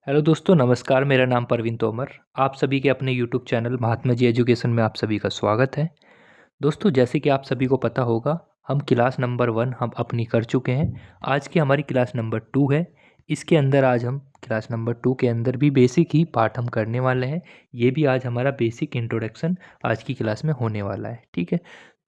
Hello दोस्तों, नमस्कार। मेरा नाम परवीन तोमर। आप सभी के अपने YouTube channel Mahatma ji education में आप सभी का स्वागत है। दोस्तों, जैसे कि आप सभी को पता होगा, हम क्लास नंबर 1 हम अपनी कर चुके हैं। आज की हमारी क्लास नंबर 2 है। इसके अंदर आज हम क्लास नंबर 2 के अंदर भी बेसिक ही पाठ हम करने वाले हैं। ये भी आज हमारा बेसिक इंट्रोडक्शन आज की क्लास में होने वाला है, ठीक है।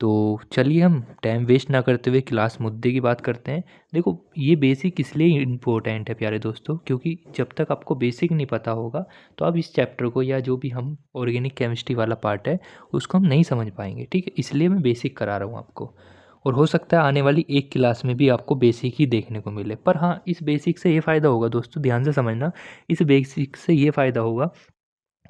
तो चलिए हम टाइम वेस्ट ना करते हुए क्लास मुद्दे की बात करते हैं। देखो, ये बेसिक इसलिए इम्पोर्टेंट है प्यारे दोस्तों, क्योंकि जब तक आपको बेसिक नहीं पता होगा तो आप इस चैप्टर को या जो भी हम ऑर्गेनिक केमिस्ट्री वाला पार्ट है उसको हम नहीं समझ पाएंगे, ठीक है। इसलिए मैं बेसिक करा रहा हूँ आपको। और हो सकता है आने वाली एक क्लास में भी आपको बेसिक ही देखने को मिले। पर हाँ, इस बेसिक से ये फ़ायदा होगा दोस्तों, ध्यान से समझना। इस बेसिक से ये फ़ायदा होगा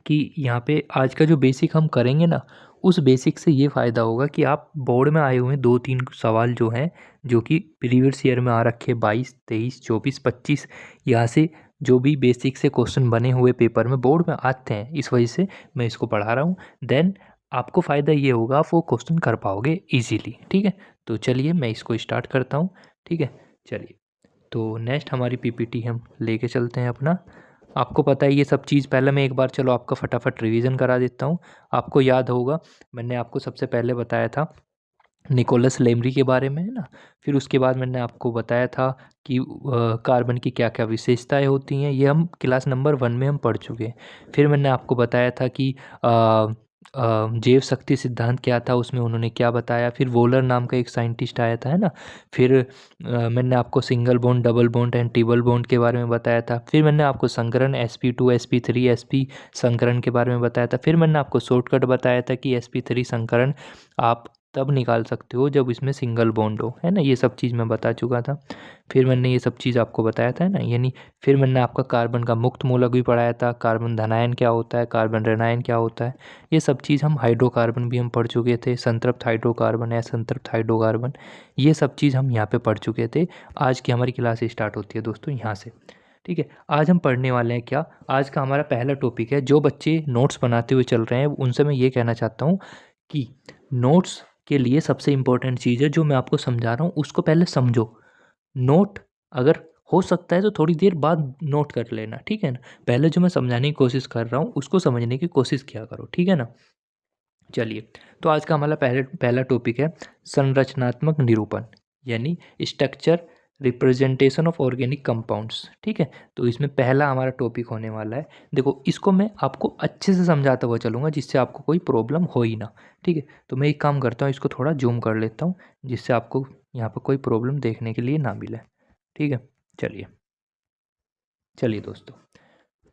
कि यहाँ पे आज का जो बेसिक हम करेंगे ना, उस बेसिक से ये फ़ायदा होगा कि आप बोर्ड में आए हुए 2-3 सवाल जो हैं, जो कि प्रीवियस ईयर में आ रखे 22, 23, 24, 25, यहाँ से जो भी बेसिक से क्वेश्चन बने हुए पेपर में बोर्ड में आते हैं, इस वजह से मैं इसको पढ़ा रहा हूँ। देन आपको फ़ायदा ये होगा, आप वो क्वेश्चन कर पाओगे ईज़िली, ठीक है। तो चलिए मैं इसको स्टार्ट करता हूँ, ठीक है। चलिए, तो नेक्स्ट हमारी पीपीटी हम लेके चलते हैं अपना। आपको पता है ये सब चीज़, पहले मैं एक बार चलो आपका फटाफट रिवीजन करा देता हूँ। आपको याद होगा, मैंने आपको सबसे पहले बताया था निकोलस लेमरी के बारे में, है ना। फिर उसके बाद मैंने आपको बताया था कि कार्बन की क्या क्या विशेषताएं होती हैं। ये हम क्लास नंबर 1 में हम पढ़ चुके हैं। फिर मैंने आपको बताया था कि जैव शक्ति सिद्धांत क्या था, उसमें उन्होंने क्या बताया। फिर वोलर नाम का एक साइंटिस्ट आया था, है ना। फिर मैंने आपको single bond, double bond and triple bond के बारे में बताया था। फिर मैंने आपको संकरण sp2 sp3 sp संकरण के बारे में बताया था। फिर मैंने आपको शॉर्टकट बताया था कि sp3 संकरण आप तब निकाल सकते हो जब इसमें सिंगल बॉन्ड हो, है ना। ये सब चीज़ मैं बता चुका था। फिर मैंने ये सब चीज़ आपको बताया था, है ना, यानी। फिर मैंने आपका कार्बन का मुक्त मूलक भी पढ़ाया था, कार्बन धनायन क्या होता है, कार्बन ऋणायन क्या होता है। ये सब चीज़ हम हाइड्रोकार्बन भी हम पढ़ चुके थे, संतृप्त हाइड्रोकार्बन, असंतृप्त हाइड्रोकार्बन, ये सब चीज़ हम यहाँ पे पढ़ चुके थे। आज की हमारी क्लास स्टार्ट होती है दोस्तों यहाँ से, ठीक है। आज हम पढ़ने वाले हैं क्या, आज का हमारा पहला टॉपिक है। जो बच्चे नोट्स बनाते हुए चल रहे हैं उनसे मैं ये कहना चाहता हूँ कि नोट्स के लिए सबसे इम्पोर्टेंट चीज़ है, जो मैं आपको समझा रहा हूँ उसको पहले समझो। नोट अगर हो सकता है तो थोड़ी देर बाद नोट कर लेना, ठीक है ना। पहले जो मैं समझाने की कोशिश कर रहा हूँ उसको समझने की कोशिश किया करो, ठीक है ना। चलिए, तो आज का हमारा पहले पहला टॉपिक है संरचनात्मक निरूपण, यानी structure representation of organic compounds, ठीक है। तो इसमें पहला हमारा टॉपिक होने वाला है। देखो, इसको मैं आपको अच्छे से समझाता हुआ चलूँगा जिससे आपको कोई प्रॉब्लम हो ही ना, ठीक है। तो मैं एक काम करता हूँ, इसको थोड़ा जूम कर लेता हूँ जिससे आपको यहाँ पर कोई प्रॉब्लम देखने के लिए ना मिले, ठीक है। चलिए, चलिए दोस्तों,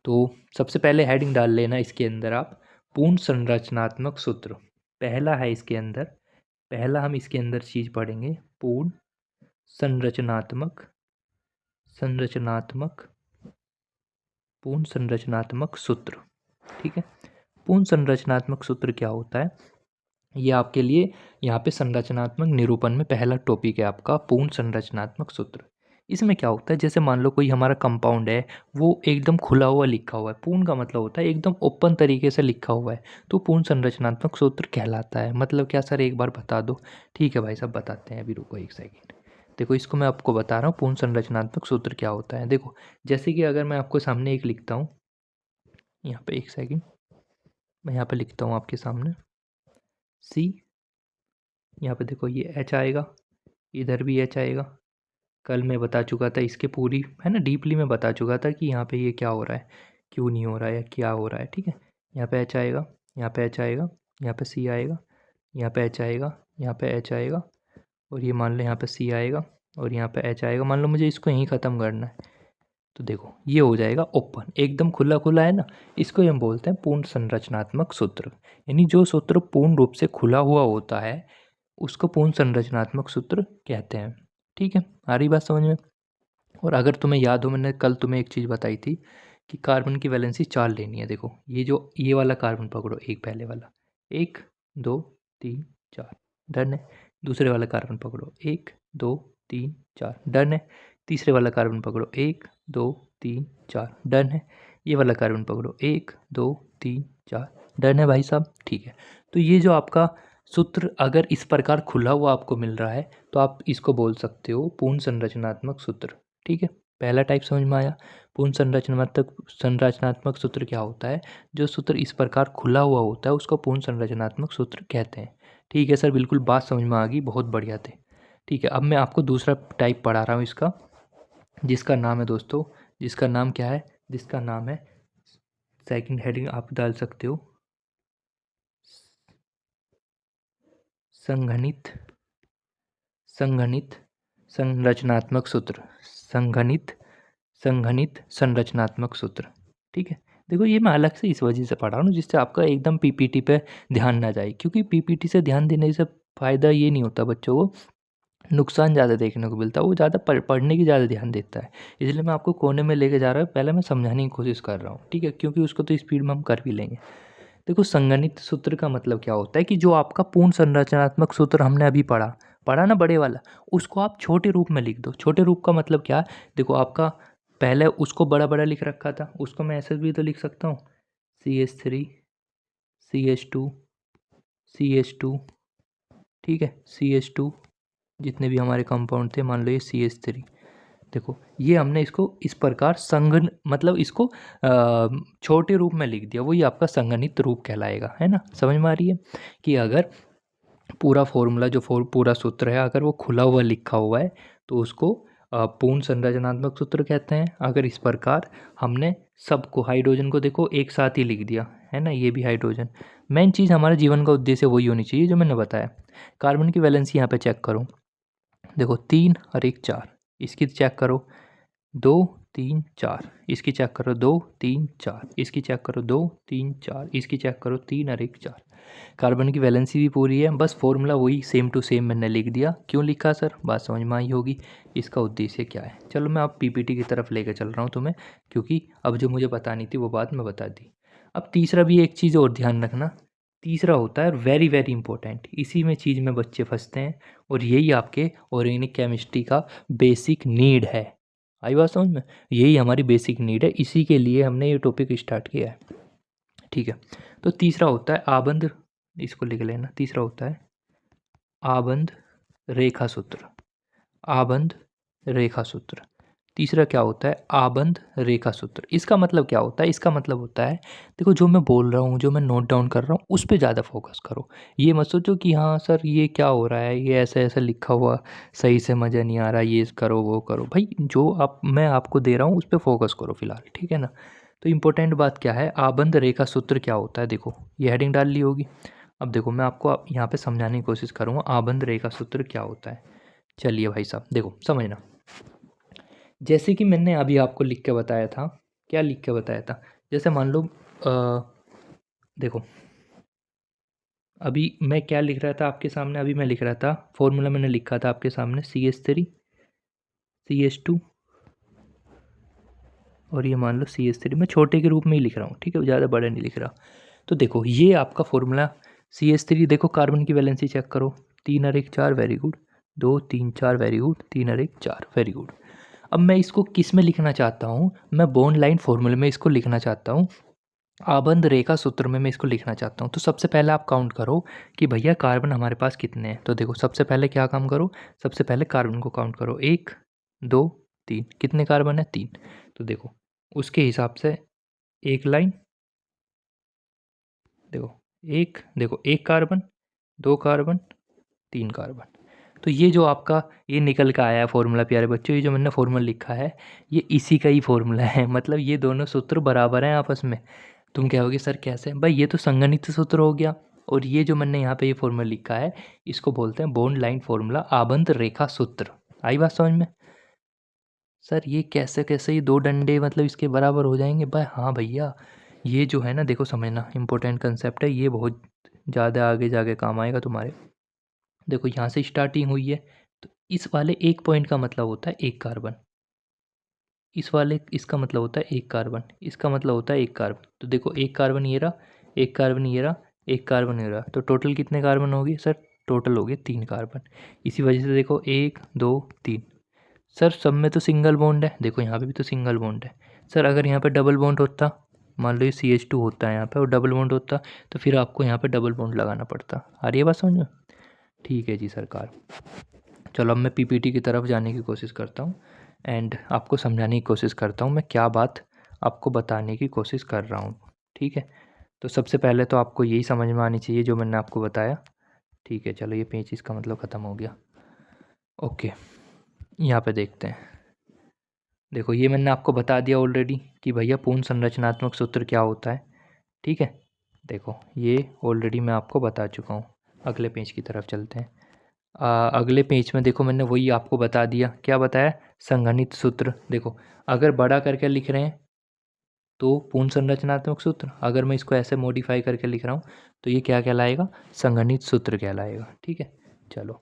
तो सबसे पहले हेडिंग डाल लेना इसके अंदर आप, पूर्ण संरचनात्मक सूत्र पहला है इसके अंदर। पहला हम इसके अंदर चीज़ पढ़ेंगे, पूर्ण संरचनात्मक संरचनात्मक पूर्ण संरचनात्मक सूत्र, ठीक है। पूर्ण संरचनात्मक सूत्र क्या होता है, ये आपके लिए यहाँ पे संरचनात्मक निरूपण में पहला टॉपिक है आपका, पूर्ण संरचनात्मक सूत्र। इसमें क्या होता है, जैसे मान लो कोई हमारा कंपाउंड है, वो एकदम खुला हुआ लिखा हुआ है। पूर्ण का मतलब होता है एकदम ओपन तरीके से लिखा हुआ है, तो पूर्ण संरचनात्मक सूत्र कहलाता है। मतलब क्या सर, एक बार बता दो। ठीक है भाई साहब, बताते हैं, अभी रुको एक सेकेंड। देखो, इसको मैं आपको बता रहा हूँ पूर्ण संरचनात्मक सूत्र क्या होता है। देखो, जैसे कि अगर मैं आपको सामने एक लिखता हूँ, यहाँ पे एक सेकेंड, मैं यहाँ पे लिखता हूँ आपके सामने सी। यहाँ पे देखो, ये एच आएगा, इधर भी एच आएगा। कल मैं बता चुका था इसके पूरी, है ना, डीपली मैं बता चुका था कि यहाँ पे ये क्या हो रहा है, क्यों नहीं हो रहा है, या क्या हो रहा है, ठीक है। यहाँ पे एच आएगा, यहाँ पे एच आएगा, यहाँ पे सी आएगा, यहाँ पे एच आएगा, यहाँ पे एच आएगा, और ये मान लो यहाँ पे सी आएगा, और यहाँ पे एच आएगा। मान लो मुझे इसको यहीं ख़त्म करना है, तो देखो ये हो जाएगा ओपन, एकदम खुला खुला है ना। इसको हम बोलते हैं पूर्ण संरचनात्मक सूत्र, यानी जो सूत्र पूर्ण रूप से खुला हुआ होता है उसको पूर्ण संरचनात्मक सूत्र कहते हैं, ठीक है। आ रही बात समझ में। और अगर तुम्हें याद हो, मैंने कल तुम्हें एक चीज़ बताई थी कि कार्बन की वैलेंसी 4 लेनी है। देखो, ये वाला कार्बन पकड़ो, एक पहले वाला, 1 2 3 4, डन है। दूसरे वाला कार्बन पकड़ो, 1 2 3 4, डन है। तीसरे वाला कार्बन पकड़ो, 1 2 3 4, डन है। ये वाला कार्बन पकड़ो, 1 2 3 4, डन है भाई साहब, ठीक है। तो ये जो आपका सूत्र अगर इस प्रकार खुला हुआ आपको मिल रहा है तो आप इसको बोल सकते हो पूर्ण संरचनात्मक सूत्र, ठीक है। पहला टाइप समझ में आया। पूर्ण संरचनात्मक सूत्र क्या होता है? जो सूत्र इस प्रकार खुला हुआ होता है उसको पूर्ण संरचनात्मक सूत्र कहते हैं। ठीक है सर, बिल्कुल बात समझ में आ गई, बहुत बढ़िया थे। ठीक है, अब मैं आपको दूसरा टाइप पढ़ा रहा हूँ इसका, जिसका नाम है दोस्तों, जिसका नाम क्या है? जिसका नाम है, सेकंड हेडिंग आप डाल सकते हो, संघनित संघनित संरचनात्मक सूत्र। संघनित संघनित संरचनात्मक सूत्र। ठीक है, देखो ये मैं अलग से इस वजह से पढ़ा रहा हूँ जिससे आपका एकदम पीपीटी पे ध्यान ना जाए, क्योंकि पीपीटी से ध्यान देने से फ़ायदा ये नहीं होता बच्चों को, नुकसान ज़्यादा देखने को मिलता है, वो ज़्यादा पढ़ने की ज़्यादा ध्यान देता है। इसलिए मैं आपको कोने में लेके जा रहा हूँ, पहले मैं समझाने की कोशिश कर रहा हूँ। ठीक है, क्योंकि उसको तो स्पीड में हम कर भी लेंगे। देखो, संगणित सूत्र का मतलब क्या होता है कि जो आपका पूर्ण संरचनात्मक सूत्र हमने अभी पढ़ा पढ़ा ना बड़े वाला, उसको आप छोटे रूप में लिख दो। छोटे रूप का मतलब क्या है? देखो, आपका पहले उसको बड़ा बड़ा लिख रखा था, उसको मैं ऐसे भी तो लिख सकता हूँ, CH3 CH2 CH2। ठीक है, CH2, जितने भी हमारे कंपाउंड थे, मान लो ये CH3। देखो, ये हमने इसको इस प्रकार संगन मतलब इसको छोटे रूप में लिख दिया, वही आपका संगणित रूप कहलाएगा, है ना? समझ में आ रही है कि अगर पूरा फॉर्मूला जो पूरा सूत्र है अगर वो खुला हुआ लिखा हुआ है तो उसको पूर्ण संरचनात्मक सूत्र कहते हैं। अगर इस प्रकार हमने सबको, हाइड्रोजन को देखो एक साथ ही लिख दिया, है ना, ये भी हाइड्रोजन। मेन चीज़ हमारे जीवन का उद्देश्य वही होनी चाहिए जो मैंने बताया। कार्बन की वैलेंसी यहाँ पे चेक करो, देखो 3 और 1 4, इसकी चेक करो 2 3 4, इसकी चेक करो 2 3 4, इसकी चेक करो 2 3 4, इसकी चेक करो 3 और 1 4। कार्बन की वैलेंसी भी पूरी है, बस फॉर्मूला वही सेम टू सेम मैंने लिख दिया। क्यों लिखा सर? बात समझ में आई होगी, इसका उद्देश्य क्या है। चलो मैं अब पीपीटी की तरफ लेकर चल रहा हूँ तुम्हें, क्योंकि अब जो मुझे बतानी थी वो बात मैं बता दी। अब तीसरा भी एक चीज़ और ध्यान रखना, तीसरा होता है वेरी वेरी इंपॉर्टेंट, इसी में चीज़ में बच्चे फंसते हैं, और यही आपके ऑर्गेनिक केमिस्ट्री का बेसिक नीड है। आई बात समझ में? यही हमारी बेसिक नीड है, इसी के लिए हमने ये टॉपिक स्टार्ट किया है। ठीक है, तो तीसरा होता है आबंध, इसको लिख लेना। तीसरा होता है आबंध रेखा सूत्र। आबंध रेखा सूत्र। तीसरा क्या होता है? आबंध रेखा सूत्र। इसका मतलब क्या होता है? इसका मतलब होता है, देखो जो मैं बोल रहा हूँ, जो मैं नोट डाउन कर रहा हूँ, उस पे ज़्यादा फोकस करो। ये मत सोचो कि हाँ सर ये क्या हो रहा है, ये ऐसा ऐसा लिखा हुआ सही से मज़ा नहीं आ रहा, ये करो वो करो। भाई जो मैं आपको दे रहा हूँ उस पर फोकस करो फिलहाल, ठीक है ना? तो इम्पोर्टेंट बात क्या है, आबंध रेखा सूत्र क्या होता है? देखो ये हेडिंग डाल ली होगी। अब देखो मैं आपको यहाँ पे समझाने की कोशिश करूँगा आबंध रेखा सूत्र क्या होता है। चलिए भाई साहब, देखो समझना। जैसे कि मैंने अभी आपको लिख के बताया था, क्या लिख के बताया था? जैसे मान लो देखो अभी मैं क्या लिख रहा था आपके सामने, अभी मैं लिख रहा था फॉर्मूला, मैंने लिखा था आपके सामने CH3 CH2, और ये मान लो CH3, मैं छोटे के रूप में ही लिख रहा हूँ, ठीक है, ज़्यादा बड़ा नहीं लिख रहा। तो देखो ये आपका फॉर्मूला CH3, देखो कार्बन की वैलेंसी चेक करो, 3 और 1 4, वेरी गुड, 2 3 4, वेरी गुड, 3 और 1 4, वेरी गुड। अब मैं इसको किस में लिखना चाहता हूँ? मैं बॉन्ड लाइन फॉर्मूले में इसको लिखना चाहता हूँ, आबंध रेखा सूत्र में मैं इसको लिखना चाहता हूँ। तो सबसे पहले आप काउंट करो कि भैया कार्बन हमारे पास कितने हैं। तो देखो सबसे पहले क्या काम करो, सबसे पहले कार्बन को काउंट करो, 1 2 3, कितने कार्बन है? 3। तो देखो उसके हिसाब से एक लाइन, देखो एक कार्बन, 2 कार्बन, 3 कार्बन। तो ये जो आपका ये निकल का आया है फॉर्मूला प्यारे बच्चों, ये जो मैंने फॉर्मूला लिखा है ये इसी का ही फॉर्मूला है। मतलब ये दोनों सूत्र बराबर हैं आपस में। तुम कहोगे सर कैसे? भाई ये तो संगणित सूत्र हो गया, और ये जो मैंने यहाँ पे ये फॉर्मूला लिखा है इसको बोलते हैं बॉन्ड लाइन फॉर्मूला, आबंध रेखा सूत्र। आई बात समझ में? सर ये कैसे कैसे ये दो डंडे मतलब इसके बराबर हो जाएंगे? भाई हाँ भैया, ये जो है ना, देखो समझना, इंपॉर्टेंट कंसेप्ट है ये, बहुत ज़्यादा आगे जाके काम आएगा तुम्हारे। देखो यहाँ से स्टार्टिंग हुई है, तो इस वाले एक पॉइंट का मतलब होता है एक कार्बन, इस वाले इसका मतलब होता है एक कार्बन, इसका मतलब होता है एक कार्बन। तो देखो एक कार्बन ये रहा, एक कार्बन ये रहा, एक कार्बन ये रहा, तो टोटल कितने कार्बन हो गए सर? टोटल हो गए 3 कार्बन। इसी वजह से देखो 1 2 3। सर सब में तो सिंगल बॉन्ड है, देखो यहाँ पे भी तो सिंगल बॉन्ड है। सर अगर यहाँ पे डबल बॉन्ड होता, मान लो ये CH2 होता है यहाँ पे और डबल बॉन्ड होता, तो फिर आपको यहाँ पे डबल बॉन्ड लगाना पड़ता। आ रही है बात समझ में? ठीक है जी सरकार। चलो अब मैं पीपीटी की तरफ जाने की कोशिश करता हूँ। एंड आपको समझाने की कोशिश करता हूँ मैं क्या बात आपको बताने की कोशिश कर रहा हूँ। ठीक है, तो सबसे पहले तो आपको यही समझ में आनी चाहिए जो मैंने आपको बताया। ठीक है, चलो ये पेंचिस का मतलब ख़त्म हो गया। ओके, यहाँ पे देखते हैं। देखो ये मैंने आपको बता दिया ऑलरेडी कि भैया पूर्ण संरचनात्मक सूत्र क्या होता है। ठीक है, देखो ये ऑलरेडी मैं आपको बता चुका हूँ। अगले पेज की तरफ चलते हैं। अगले पेज में देखो मैंने वही आपको बता दिया। क्या बताया? संघनित सूत्र। देखो अगर बड़ा करके लिख रहे हैं तो पूर्ण संरचनात्मक सूत्र, अगर मैं इसको ऐसे मॉडिफाई करके लिख रहा हूँ तो ये क्या कहलाएगा? संघनित सूत्र कहलाएगा। ठीक है, चलो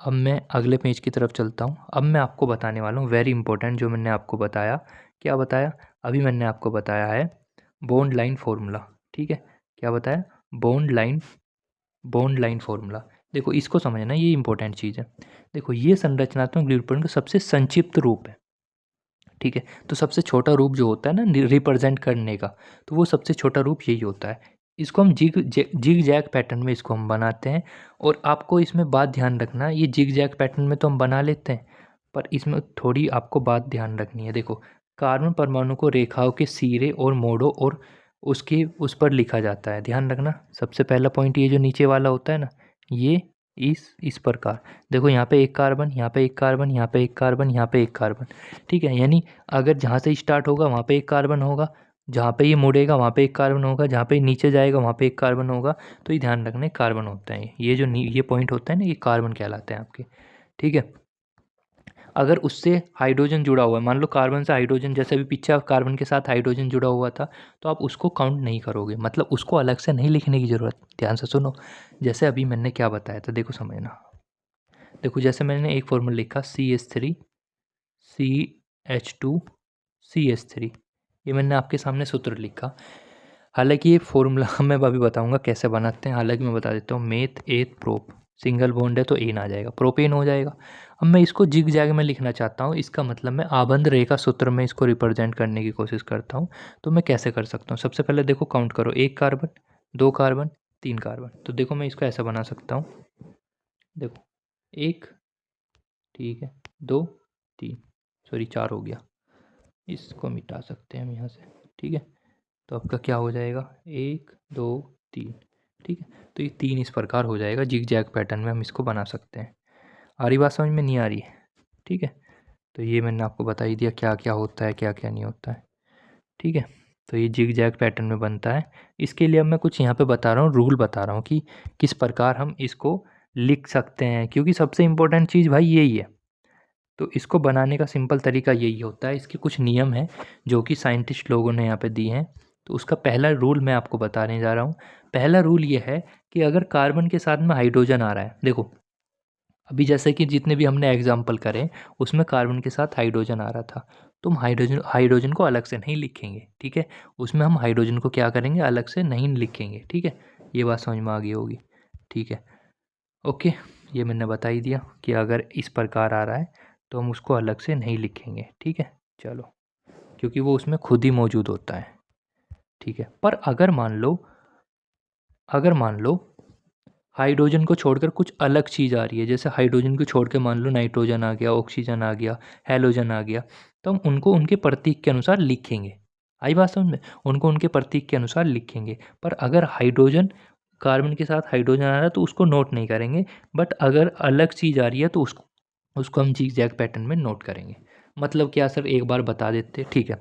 अब मैं अगले पेज की तरफ चलता हूँ। अब मैं आपको बताने वाला हूँ वेरी इंपॉर्टेंट जो मैंने आपको बताया। क्या बताया? अभी मैंने आपको बताया है बॉन्ड लाइन फॉर्मूला। ठीक है, क्या बताया? Bond line formula. देखो इसको समझना, ये इंपॉर्टेंट चीज़ है। देखो ये संरचनात्मक निरूपण का सबसे संक्षिप्त रूप है। ठीक है, तो सबसे छोटा रूप जो होता है ना रिप्रेजेंट करने का, तो वो सबसे छोटा रूप यही होता है। इसको हम जिग जैग पैटर्न में इसको हम बनाते हैं। और आपको इसमें बात ध्यान रखना, ये जिग जैग पैटर्न में तो हम बना लेते हैं, पर इसमें थोड़ी आपको बात ध्यान रखनी है। देखो कार्बन परमाणु को रेखाओं के सिरे और मोड़ों और उसके उस पर लिखा जाता है। ध्यान रखना, सबसे पहला पॉइंट ये जो नीचे वाला होता है ना, ये इस प्रकार। देखो यहाँ पे एक कार्बन, यहाँ पे एक कार्बन, यहाँ पे एक कार्बन, यहाँ पे एक कार्बन। ठीक है, यानी अगर जहाँ से स्टार्ट होगा वहाँ पे एक कार्बन होगा, जहाँ पे ये मुड़ेगा वहाँ पे एक कार्बन होगा, जहाँ पे नीचे जाएगा वहाँ पे एक कार्बन होगा। तो ये ध्यान रखना कार्बन होता है। ये जो ये पॉइंट होता है ना, ये कार्बन कहलाते हैं आपके। ठीक है, अगर उससे हाइड्रोजन जुड़ा हुआ है, मान लो कार्बन से हाइड्रोजन, जैसे अभी पीछे कार्बन के साथ हाइड्रोजन जुड़ा हुआ था, तो आप उसको काउंट नहीं करोगे, मतलब उसको अलग से नहीं लिखने की ज़रूरत। ध्यान से सुनो, जैसे अभी मैंने क्या बताया था, देखो समझना। देखो जैसे मैंने एक फॉर्मूला लिखा CH3 CH2 CH3, ये मैंने आपके सामने सूत्र लिखा। हालांकि ये फॉर्मूला मैं अभी बताऊंगा कैसे बनाते हैं। हालांकि मैं बता देता हूँ, मेथ एथ प्रोप, सिंगल बॉन्ड है तो एन आ जाएगा, प्रोपेन हो जाएगा। अब मैं इसको जिग जैग में लिखना चाहता हूँ, इसका मतलब मैं आबंध रेखा सूत्र में इसको रिप्रेजेंट करने की कोशिश करता हूँ। तो मैं कैसे कर सकता हूँ? सबसे पहले देखो काउंट करो, एक कार्बन, दो कार्बन, तीन कार्बन। तो देखो मैं इसको ऐसा बना सकता हूँ। देखो एक, ठीक है, दो, तीन, सॉरी चार हो गया, इसको मिटा सकते हैं हम यहाँ से। ठीक है, तो आपका क्या हो जाएगा? एक, दो, तीन। ठीक है, तो ये तीन इस प्रकार हो जाएगा, जिग जैग पैटर्न में हम इसको बना सकते हैं। आ रही बात समझ में? नहीं आ रही है? ठीक है, तो ये मैंने आपको बता ही दिया क्या क्या होता है, क्या क्या नहीं होता है। ठीक है, तो ये जिग जैग पैटर्न में बनता है। इसके लिए अब मैं कुछ यहाँ पे बता रहा हूँ, रूल बता रहा हूँ कि किस प्रकार हम इसको लिख सकते हैं, क्योंकि सबसे इम्पोर्टेंट चीज़ भाई यही है। तो इसको बनाने का सिंपल तरीका यही होता है। इसके कुछ नियम हैं जो कि साइंटिस्ट लोगों ने यहाँ पे दिए हैं। तो उसका पहला रूल मैं आपको बताने जा रहा हूँ। पहला रूल ये है कि अगर कार्बन के साथ में हाइड्रोजन आ रहा है, देखो अभी जैसे कि जितने भी हमने एग्जाम्पल करे उसमें कार्बन के साथ हाइड्रोजन आ रहा था, तो हम हाइड्रोजन को अलग से नहीं लिखेंगे। ठीक है, उसमें हम हाइड्रोजन को क्या करेंगे? अलग से नहीं लिखेंगे। ठीक है, ये बात समझ में आ गई होगी। ठीक है, ओके, ये मैंने बता ही दिया कि अगर इस प्रकार आ रहा है तो हम उसको अलग से नहीं लिखेंगे। ठीक है, चलो, क्योंकि वो उसमें खुद ही मौजूद होता है। ठीक है, पर अगर मान लो हाइड्रोजन को छोड़कर कुछ अलग चीज़ आ रही है, जैसे हाइड्रोजन को छोड़ के मान लो नाइट्रोजन आ गया, ऑक्सीजन आ गया, हैलोजन आ गया, तो हम उनको उनके प्रतीक के अनुसार लिखेंगे। आई बात समझ में? उनको उनके प्रतीक के अनुसार लिखेंगे। पर अगर हाइड्रोजन, कार्बन के साथ हाइड्रोजन आ रहा है तो उसको नोट नहीं करेंगे, बट अगर अलग चीज़ आ रही है तो उसको उसको हम जिग जैग पैटर्न में नोट करेंगे। मतलब क्या सर, एक बार बता देते। ठीक है,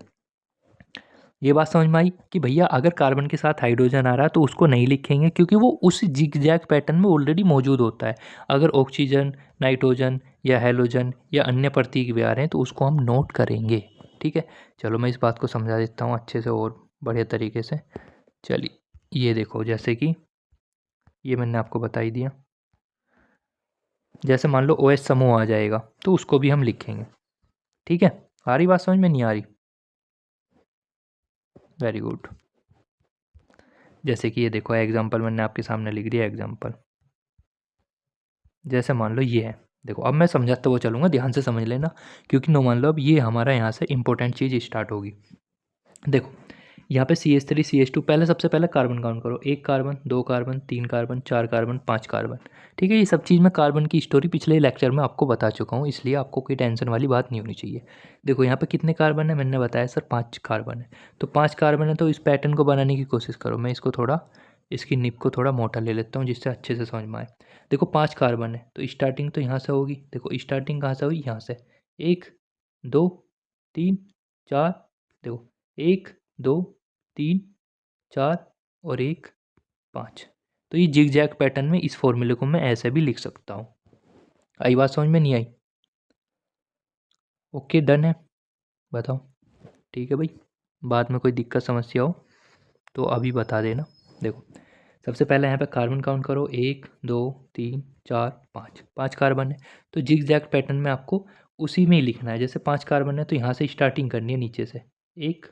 ये बात समझ में आई कि भैया अगर कार्बन के साथ हाइड्रोजन आ रहा है तो उसको नहीं लिखेंगे, क्योंकि वो उस जिगजैग पैटर्न में ऑलरेडी मौजूद होता है। अगर ऑक्सीजन, नाइट्रोजन या हेलोजन या अन्य प्रतीक भी आ रहे हैं तो उसको हम नोट करेंगे। ठीक है, चलो मैं इस बात को समझा देता हूँ अच्छे से और बढ़िया तरीके से। चलिए ये देखो, जैसे कि ये मैंने आपको बता ही दिया। जैसे मान लो OH समूह आ जाएगा तो उसको भी हम लिखेंगे। ठीक है, आ रही बात समझ में? नहीं आ रही? Very good. जैसे कि ये देखो एग्जांपल मैंने आपके सामने लिख दिया एग्जांपल। जैसे मान लो ये है, देखो अब मैं समझाता हुआ चलूँगा, ध्यान से समझ लेना, क्योंकि नो मान लो अब ये हमारा यहाँ से इंपॉर्टेंट चीज़ स्टार्ट होगी। देखो यहाँ पे CH3 CH2, पहले सबसे पहले कार्बन काउंट करो, 1 carbon, 2 carbon, 3 carbon, 4 carbon, 5 carbon. ठीक है, ये सब चीज़ मैं कार्बन की स्टोरी पिछले लेक्चर में आपको बता चुका हूँ, इसलिए आपको कोई टेंशन वाली बात नहीं होनी चाहिए। देखो यहाँ पे कितने कार्बन है, मैंने बताया सर 5 कार्बन है। तो 5 कार्बन है, तो इस पैटर्न को बनाने की कोशिश करो। मैं इसको थोड़ा, इसकी निब को थोड़ा मोटा ले लेता हूँ जिससे अच्छे से समझ में आए। देखो 5 कार्बन है, तो स्टार्टिंग तो यहाँ से होगी। देखो स्टार्टिंग कहाँ से हुई, यहाँ से 1 2 3 4। देखो 1 2 3 4 और 1 5। तो ये जिग जैग पैटर्न में इस फॉर्मूले को मैं ऐसे भी लिख सकता हूँ। आई बात समझ में, नहीं आई? ओके, डन है, बताओ। ठीक है भाई, बाद में कोई दिक्कत समस्या हो तो अभी बता देना। देखो सबसे पहले यहाँ पे कार्बन काउंट करो, 1 2 3 4 5, 5 कार्बन है। तो जिग जैग पैटर्न में आपको उसी में ही लिखना है। जैसे 5 कार्बन है तो यहाँ से स्टार्टिंग करनी है नीचे से। एक,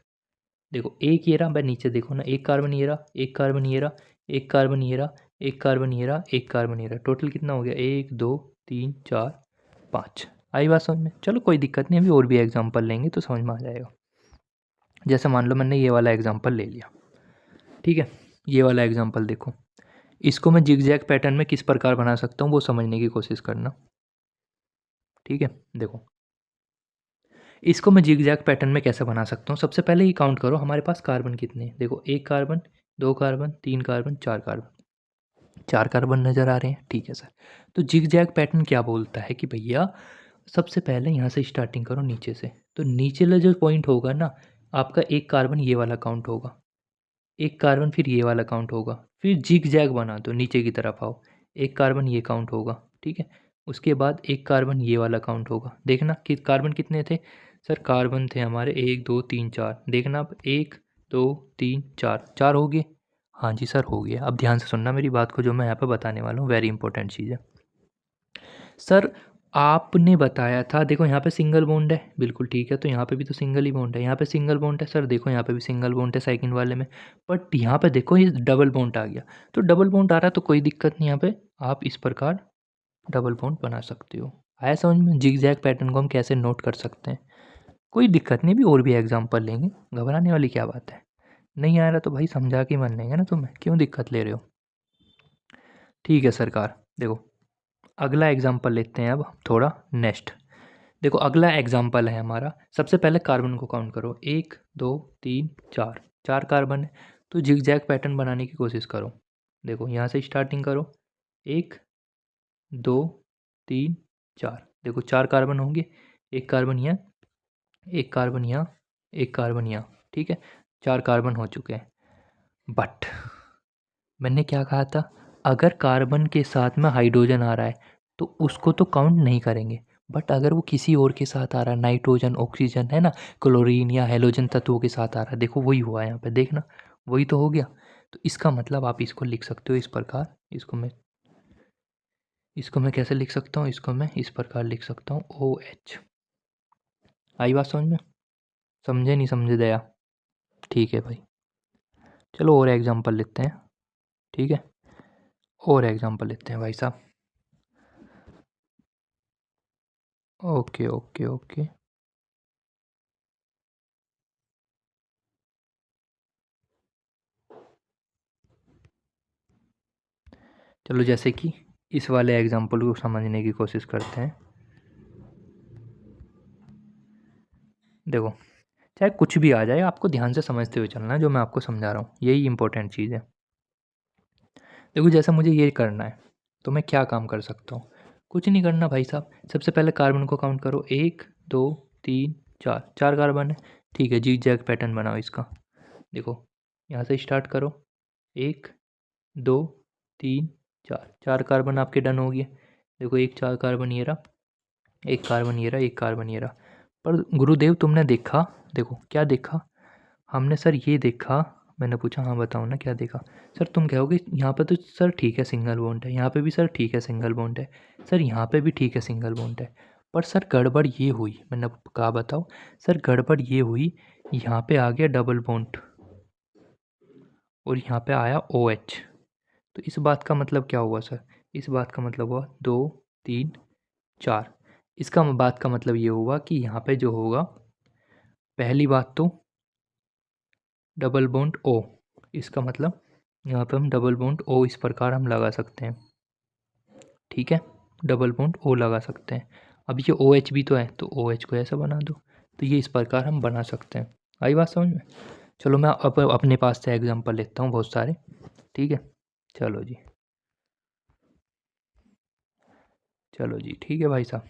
देखो एक ये रहा, मैं नीचे देखो ना, 1 कार्बन ये रहा, 1 कार्बन ये रहा, 1 कार्बन ये रहा, 1 कार्बन ये रहा, 1 कार्बन ये रहा। टोटल कितना हो गया, 1 2 3 4 5। आई बात समझ में? चलो कोई दिक्कत नहीं, अभी और भी एग्जांपल लेंगे तो समझ में आ जाएगा। जैसे मान लो मैंने ये वाला एग्जांपल ले लिया, ठीक है। ये वाला एग्जांपल देखो, इसको मैं जिगजैग पैटर्न में किस प्रकार बना सकता हूँ वो समझने की कोशिश करना, ठीक है। देखो इसको मैं जिगजैग पैटर्न में कैसे बना सकता हूँ, सबसे पहले ये काउंट करो हमारे पास कार्बन कितने हैं। देखो 1 carbon, 2 carbon, 3 carbon, 4 carbon, 4 carbon नज़र आ रहे हैं, ठीक है सर। तो जिगजैग पैटर्न क्या बोलता है कि भैया सबसे पहले यहाँ से स्टार्टिंग करो नीचे से। तो नीचे वाला जो पॉइंट होगा ना आपका, 1 कार्बन ये वाला काउंट होगा, 1 कार्बन फिर ये वाला काउंट होगा, फिर जिगजैग बना दो, नीचे की तरफ आओ, 1 कार्बन ये काउंट होगा, ठीक है। उसके बाद 1 कार्बन ये वाला काउंट होगा। देखना कि कार्बन कितने थे सर, कार्बन थे हमारे 1 2 3 4। देखना अब 1 2 3 4, 4 हो गए। हाँ जी सर हो गया। अब ध्यान से सुनना मेरी बात को, जो मैं यहाँ पे बताने वाला हूँ वेरी इंपॉर्टेंट चीज़ है। सर आपने बताया था, देखो यहाँ पे सिंगल बॉन्ड है, बिल्कुल ठीक है। तो यहाँ पे भी तो सिंगल ही बॉन्ड है, यहाँ पे सिंगल बॉन्ड है सर, देखो यहाँ पे भी सिंगल बॉन्ड है सेकंड वाले में। बट यहाँ पे देखो ये डबल बॉन्ड आ गया। तो डबल बॉन्ड आ रहा है तो कोई दिक्कत नहीं, यहाँ पे आप इस प्रकार डबल बॉन्ड बना सकते हो। आया समझ में जिगजैग पैटर्न को हम कैसे नोट कर सकते हैं? कोई दिक्कत नहीं, भी और भी एग्जाम्पल लेंगे, घबराने वाली क्या बात है। नहीं आ रहा तो भाई समझा के मान लेंगे ना, तुम्हें क्यों दिक्कत ले रहे हो? ठीक है सरकार। देखो अगला एग्जाम्पल लेते हैं अब थोड़ा नेक्स्ट। देखो अगला एग्जाम्पल है हमारा, सबसे पहले कार्बन को काउंट करो, 1 2 3 4, 4 कार्बन है। तो जिगजैग पैटर्न बनाने की कोशिश करो। देखो यहाँ से स्टार्टिंग करो, 1 2 3 4। देखो 4 कार्बन होंगे, 1 कार्बन यहाँ, 1 कार्बन यहाँ, 1 कार्बन यहाँ, ठीक है। 4 कार्बन हो चुके हैं। बट मैंने क्या कहा था, अगर कार्बन के साथ में हाइड्रोजन आ रहा है तो उसको तो काउंट नहीं करेंगे। बट अगर वो किसी और के साथ आ रहा है, नाइट्रोजन ऑक्सीजन है ना, क्लोरीन या हेलोजन तत्वों के साथ आ रहा है, देखो वही हुआ है यहाँ पे, देखना वही तो हो गया। तो इसका मतलब आप इसको लिख सकते हो इस प्रकार, इसको मैं कैसे लिख सकता हूँ, इसको मैं इस प्रकार लिख सकता हूँ OH। आई बात समझ में? समझे नहीं समझे दया? ठीक है भाई, चलो और एग्जांपल लेते हैं, ठीक है। और एग्जांपल लेते हैं भाई साहब। ओके ओके ओके, चलो जैसे कि इस वाले एग्जांपल को समझने की कोशिश करते हैं। देखो चाहे कुछ भी आ जाए, आपको ध्यान से समझते हुए चलना है जो मैं आपको समझा रहा हूँ, यही इंपॉर्टेंट चीज़ है। देखो जैसा मुझे ये करना है तो मैं क्या काम कर सकता हूँ, कुछ नहीं करना भाई साहब। सबसे पहले कार्बन को काउंट करो, 1 2 3 4, 4 कार्बन है, ठीक है। जी जैग पैटर्न बनाओ इसका। देखो यहाँ से स्टार्ट करो, 1 2 3 4, 4 कार्बन आपके डन हो गए। देखो 1 4 कार्बन ये रहा, 1 कार्बन ये रहा, 1 कार्बन ये रहा। पर गुरुदेव तुमने देखा, देखो क्या देखा हमने सर, ये देखा। मैंने पूछा हाँ बताओ ना क्या देखा। सर तुम कहोगे यहाँ पे तो सर ठीक है सिंगल बॉन्ड है, यहाँ पे भी सर ठीक है सिंगल बॉन्ड है, सर यहाँ पे भी ठीक है सिंगल बॉन्ड है। पर सर गड़बड़ ये हुई, मैंने कहा बताओ। सर गड़बड़ ये हुई, यहाँ पे आ गया डबल बॉन्ड और यहाँ पे आया OH। तो इस बात का मतलब क्या हुआ सर, इस बात का मतलब हुआ 2 3 4। इसका बात का मतलब ये हुआ कि यहाँ पे जो होगा, पहली बात तो डबल बॉन्ड ओ, इसका मतलब यहाँ पे हम डबल बॉन्ड ओ इस प्रकार हम लगा सकते हैं, ठीक है, डबल बॉन्ड ओ लगा सकते हैं। अब ये ओ एच भी तो है, तो ओ एच को ऐसा बना दो, तो ये इस प्रकार हम बना सकते हैं। आई बात समझ में? चलो मैं अपने पास से एग्जांपल लेता हूँ बहुत सारे, ठीक है। चलो जी, चलो जी, ठीक है भाई साहब।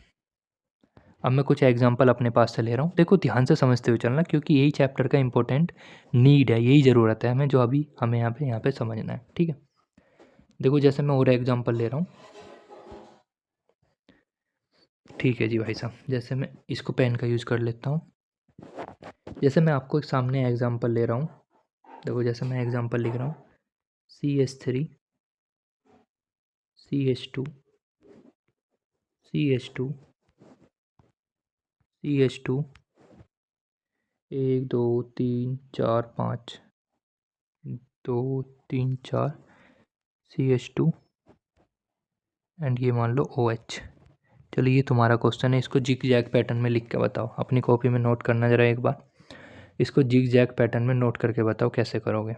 अब मैं कुछ एग्जांपल अपने पास से ले रहा हूँ, देखो ध्यान से समझते हुए चलना, क्योंकि यही चैप्टर का इंपॉर्टेंट नीड है, यही ज़रूरत है हमें, जो अभी हमें यहाँ पे समझना है, ठीक है। देखो जैसे मैं और एग्जांपल ले रहा हूँ, ठीक है जी भाई साहब। जैसे मैं इसको पेन का यूज़ कर लेता हूँ। जैसे मैं आपको एक सामने एग्जांपल ले रहा हूँ, देखो जैसे मैं एग्जांपल लिख रहा हूँ, CH3 CH2 CH2 CH2 1 2 3 4 5 2 3 4 CH2 and ये मान लो OH। चलो ये तुम्हारा क्वेश्चन है, इसको जिग जैग पैटर्न में लिख के बताओ, अपनी कॉपी में नोट करना जरा एक बार। इसको जिग जैग पैटर्न में नोट करके बताओ कैसे करोगे,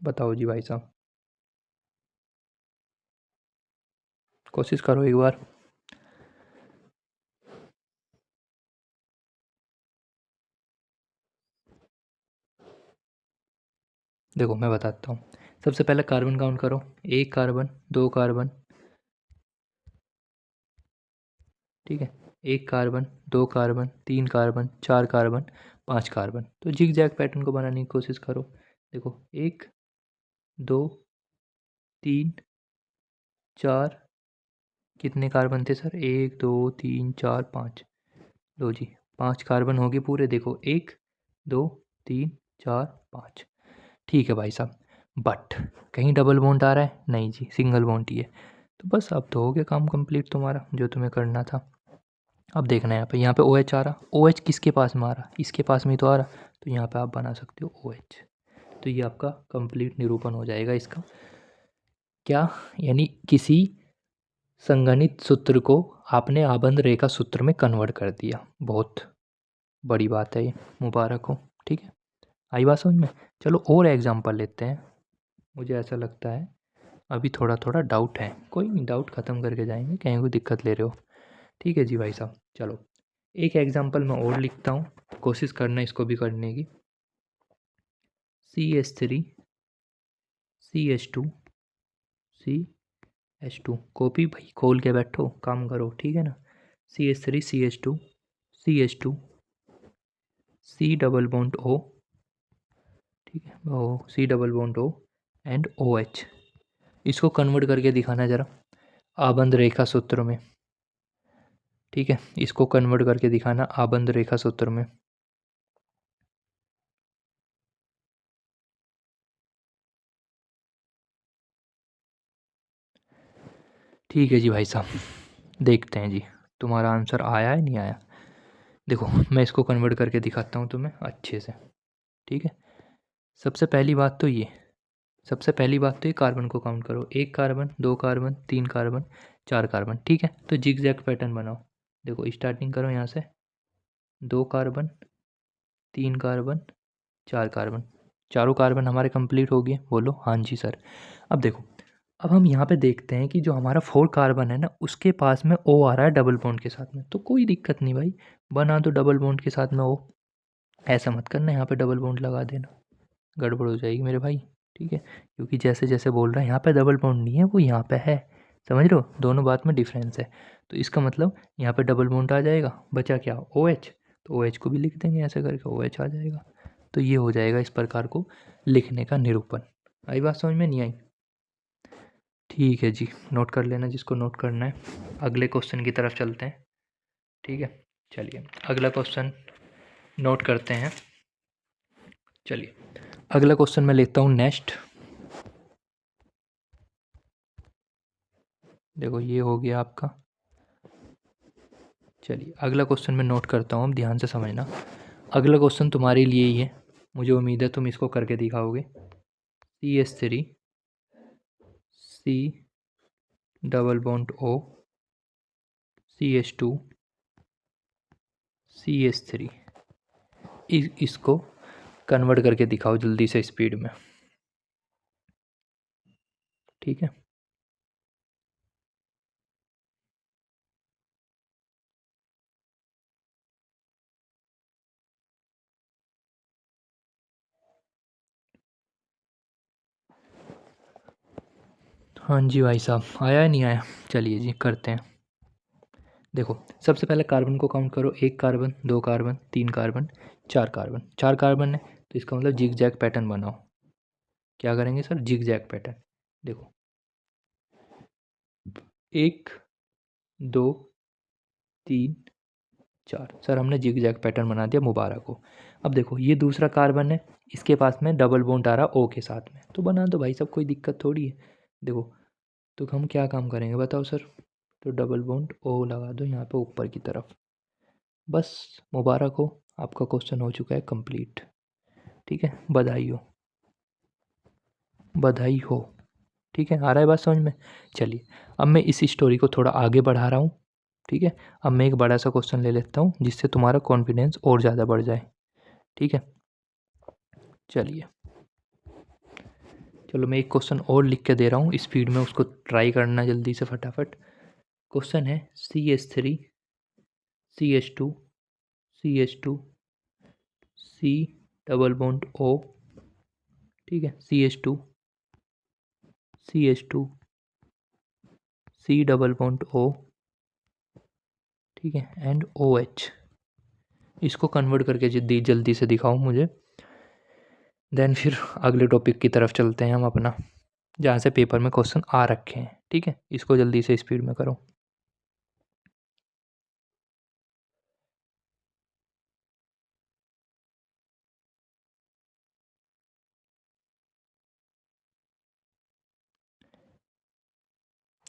बताओ जी भाई साहब, कोशिश करो एक बार। देखो मैं बताता हूँ, सबसे पहले कार्बन काउंट करो, 1 कार्बन 2 कार्बन, ठीक है, 1 carbon 2 carbon 3 carbon 4 carbon 5 carbon. तो जिग जैग पैटर्न को बनाने की कोशिश करो। देखो 1 2 3 4, कितने कार्बन थे सर, 1 2 3 4 5, लो जी 5 कार्बन हो गए पूरे। देखो 1 2 3 4 5, ठीक है भाई साहब। बट कहीं डबल बॉन्ड आ रहा है? नहीं जी, सिंगल बॉन्ड ही है। तो बस अब तो हो गया काम कंप्लीट तुम्हारा, जो तुम्हें करना था। अब देखना है यहाँ पे ओ एच आ रहा, ओ एच किसके पास में आ रहा, इसके पास में ही तो आ रहा, तो यहाँ पे आप बना सकते हो ओ एच। तो ये आपका कंप्लीट निरूपण हो जाएगा इसका, क्या यानी किसी संगणित सूत्र को आपने आबंध रेखा सूत्र में कन्वर्ट कर दिया। बहुत बड़ी बात है ये, मुबारक हो, ठीक है। आई बात समझ में? चलो और एग्जांपल लेते हैं। मुझे ऐसा लगता है अभी थोड़ा थोड़ा डाउट है, कोई नहीं, डाउट ख़त्म करके जाएंगे, कहीं कोई दिक्कत ले रहे हो, ठीक है जी भाई साहब। चलो एक एग्जांपल मैं और लिखता हूँ, कोशिश करना इसको भी करने की। CH3 CH2 CH2, कॉपी भाई खोल के बैठो, काम करो, ठीक है ना। CH3 CH2 CH2 C double bond O, ठीक है, ओ C double bond O and OH। इसको कन्वर्ट करके दिखाना ज़रा आबंध रेखा सूत्र में, ठीक है, इसको कन्वर्ट करके दिखाना आबंध रेखा सूत्र में। ठीक है जी भाई साहब, देखते हैं जी तुम्हारा आंसर आया है नहीं आया। देखो मैं इसको कन्वर्ट करके दिखाता हूँ तुम्हें अच्छे से, ठीक है। सबसे पहली बात तो ये, सबसे पहली बात तो ये कार्बन को काउंट करो, 1 कार्बन 2 कार्बन 3 कार्बन 4 कार्बन, ठीक है। तो जिग जैग पैटर्न बनाओ। देखो स्टार्टिंग करो यहाँ से, 2 कार्बन 3 कार्बन 4 कार्बन, चारों कार्बन हमारे कंप्लीट हो गए, बोलो हाँ जी सर। अब देखो, अब हम यहाँ पे देखते हैं कि जो हमारा 4 कार्बन है ना, उसके पास में O आ रहा है डबल बॉन्ड के साथ में, तो कोई दिक्कत नहीं भाई, बना दो डबल बॉन्ड के साथ में O। ऐसा मत करना यहाँ पे डबल बॉन्ड लगा देना, गड़बड़ हो जाएगी मेरे भाई, ठीक है। क्योंकि जैसे जैसे बोल रहा है यहाँ पे डबल बॉन्ड नहीं है, वो यहाँ पे है, समझ रहे हो, दोनों बात में डिफरेंस है। तो इसका मतलब यहाँ पे डबल बॉन्ड आ जाएगा, बचा क्या, ओ एच, तो ओ एच को भी लिख देंगे ऐसे करके, ओ एच आ जाएगा। तो ये हो जाएगा इस प्रकार को लिखने का निरूपण। आई बात समझ में नहीं आई? ठीक है जी, नोट कर लेना जिसको नोट करना है। अगले क्वेश्चन की तरफ चलते हैं, ठीक है। चलिए अगला क्वेश्चन नोट करते हैं। चलिए अगला क्वेश्चन मैं लेता हूँ नेक्स्ट। देखो ये हो गया आपका। चलिए अगला क्वेश्चन मैं नोट करता हूँ, ध्यान से समझना। अगला क्वेश्चन तुम्हारे लिए ही है, मुझे उम्मीद है तुम इसको करके दिखाओगे। CH3 C double bond O CH2 CH3, इसको कन्वर्ट करके दिखाओ जल्दी से स्पीड में। ठीक है, हाँ जी भाई साहब, आया है नहीं आया? चलिए जी करते हैं। देखो सबसे पहले कार्बन को काउंट करो, 1 carbon, 2 carbon, 3 carbon, 4 carbon. 4 carbon है तो इसका मतलब जिग जैग पैटर्न बनाओ। क्या करेंगे सर? Zig zag pattern. देखो 1, 2, 3, 4। सर हमने जिग जैग पैटर्न बना दिया, मुबारक हो। अब देखो ये दूसरा कार्बन है, इसके पास में डबल बॉन्ड आ रहा ओ के साथ में, तो बना दो भाई साहब, कोई दिक्कत थोड़ी है। देखो तो हम क्या काम करेंगे बताओ सर? तो डबल बॉन्ड ओ लगा दो यहाँ पे ऊपर की तरफ। बस, मुबारक हो, आपका क्वेश्चन हो चुका है कंप्लीट। ठीक है, बधाई हो, बधाई हो। ठीक है, आ रहा है बात समझ में? चलिए अब मैं इस स्टोरी को थोड़ा आगे बढ़ा रहा हूँ। ठीक है, अब मैं एक बड़ा सा क्वेश्चन ले लेता हूँ जिससे तुम्हारा कॉन्फिडेंस और ज़्यादा बढ़ जाए। ठीक है, चलिए, चलो मैं एक क्वेश्चन और लिख के दे रहा हूँ स्पीड में, उसको ट्राई करना जल्दी से फटाफट। क्वेश्चन है CH3 CH2 CH2 C double bond O। ठीक है, CH2 C double bond O। ठीक है, एंड OH। इसको कन्वर्ट करके जल्दी जल्दी से दिखाओ मुझे। देन फिर अगले टॉपिक की तरफ चलते हैं हम अपना, जहाँ से पेपर में क्वेश्चन आ रखे हैं। ठीक है, इसको जल्दी से स्पीड में करो।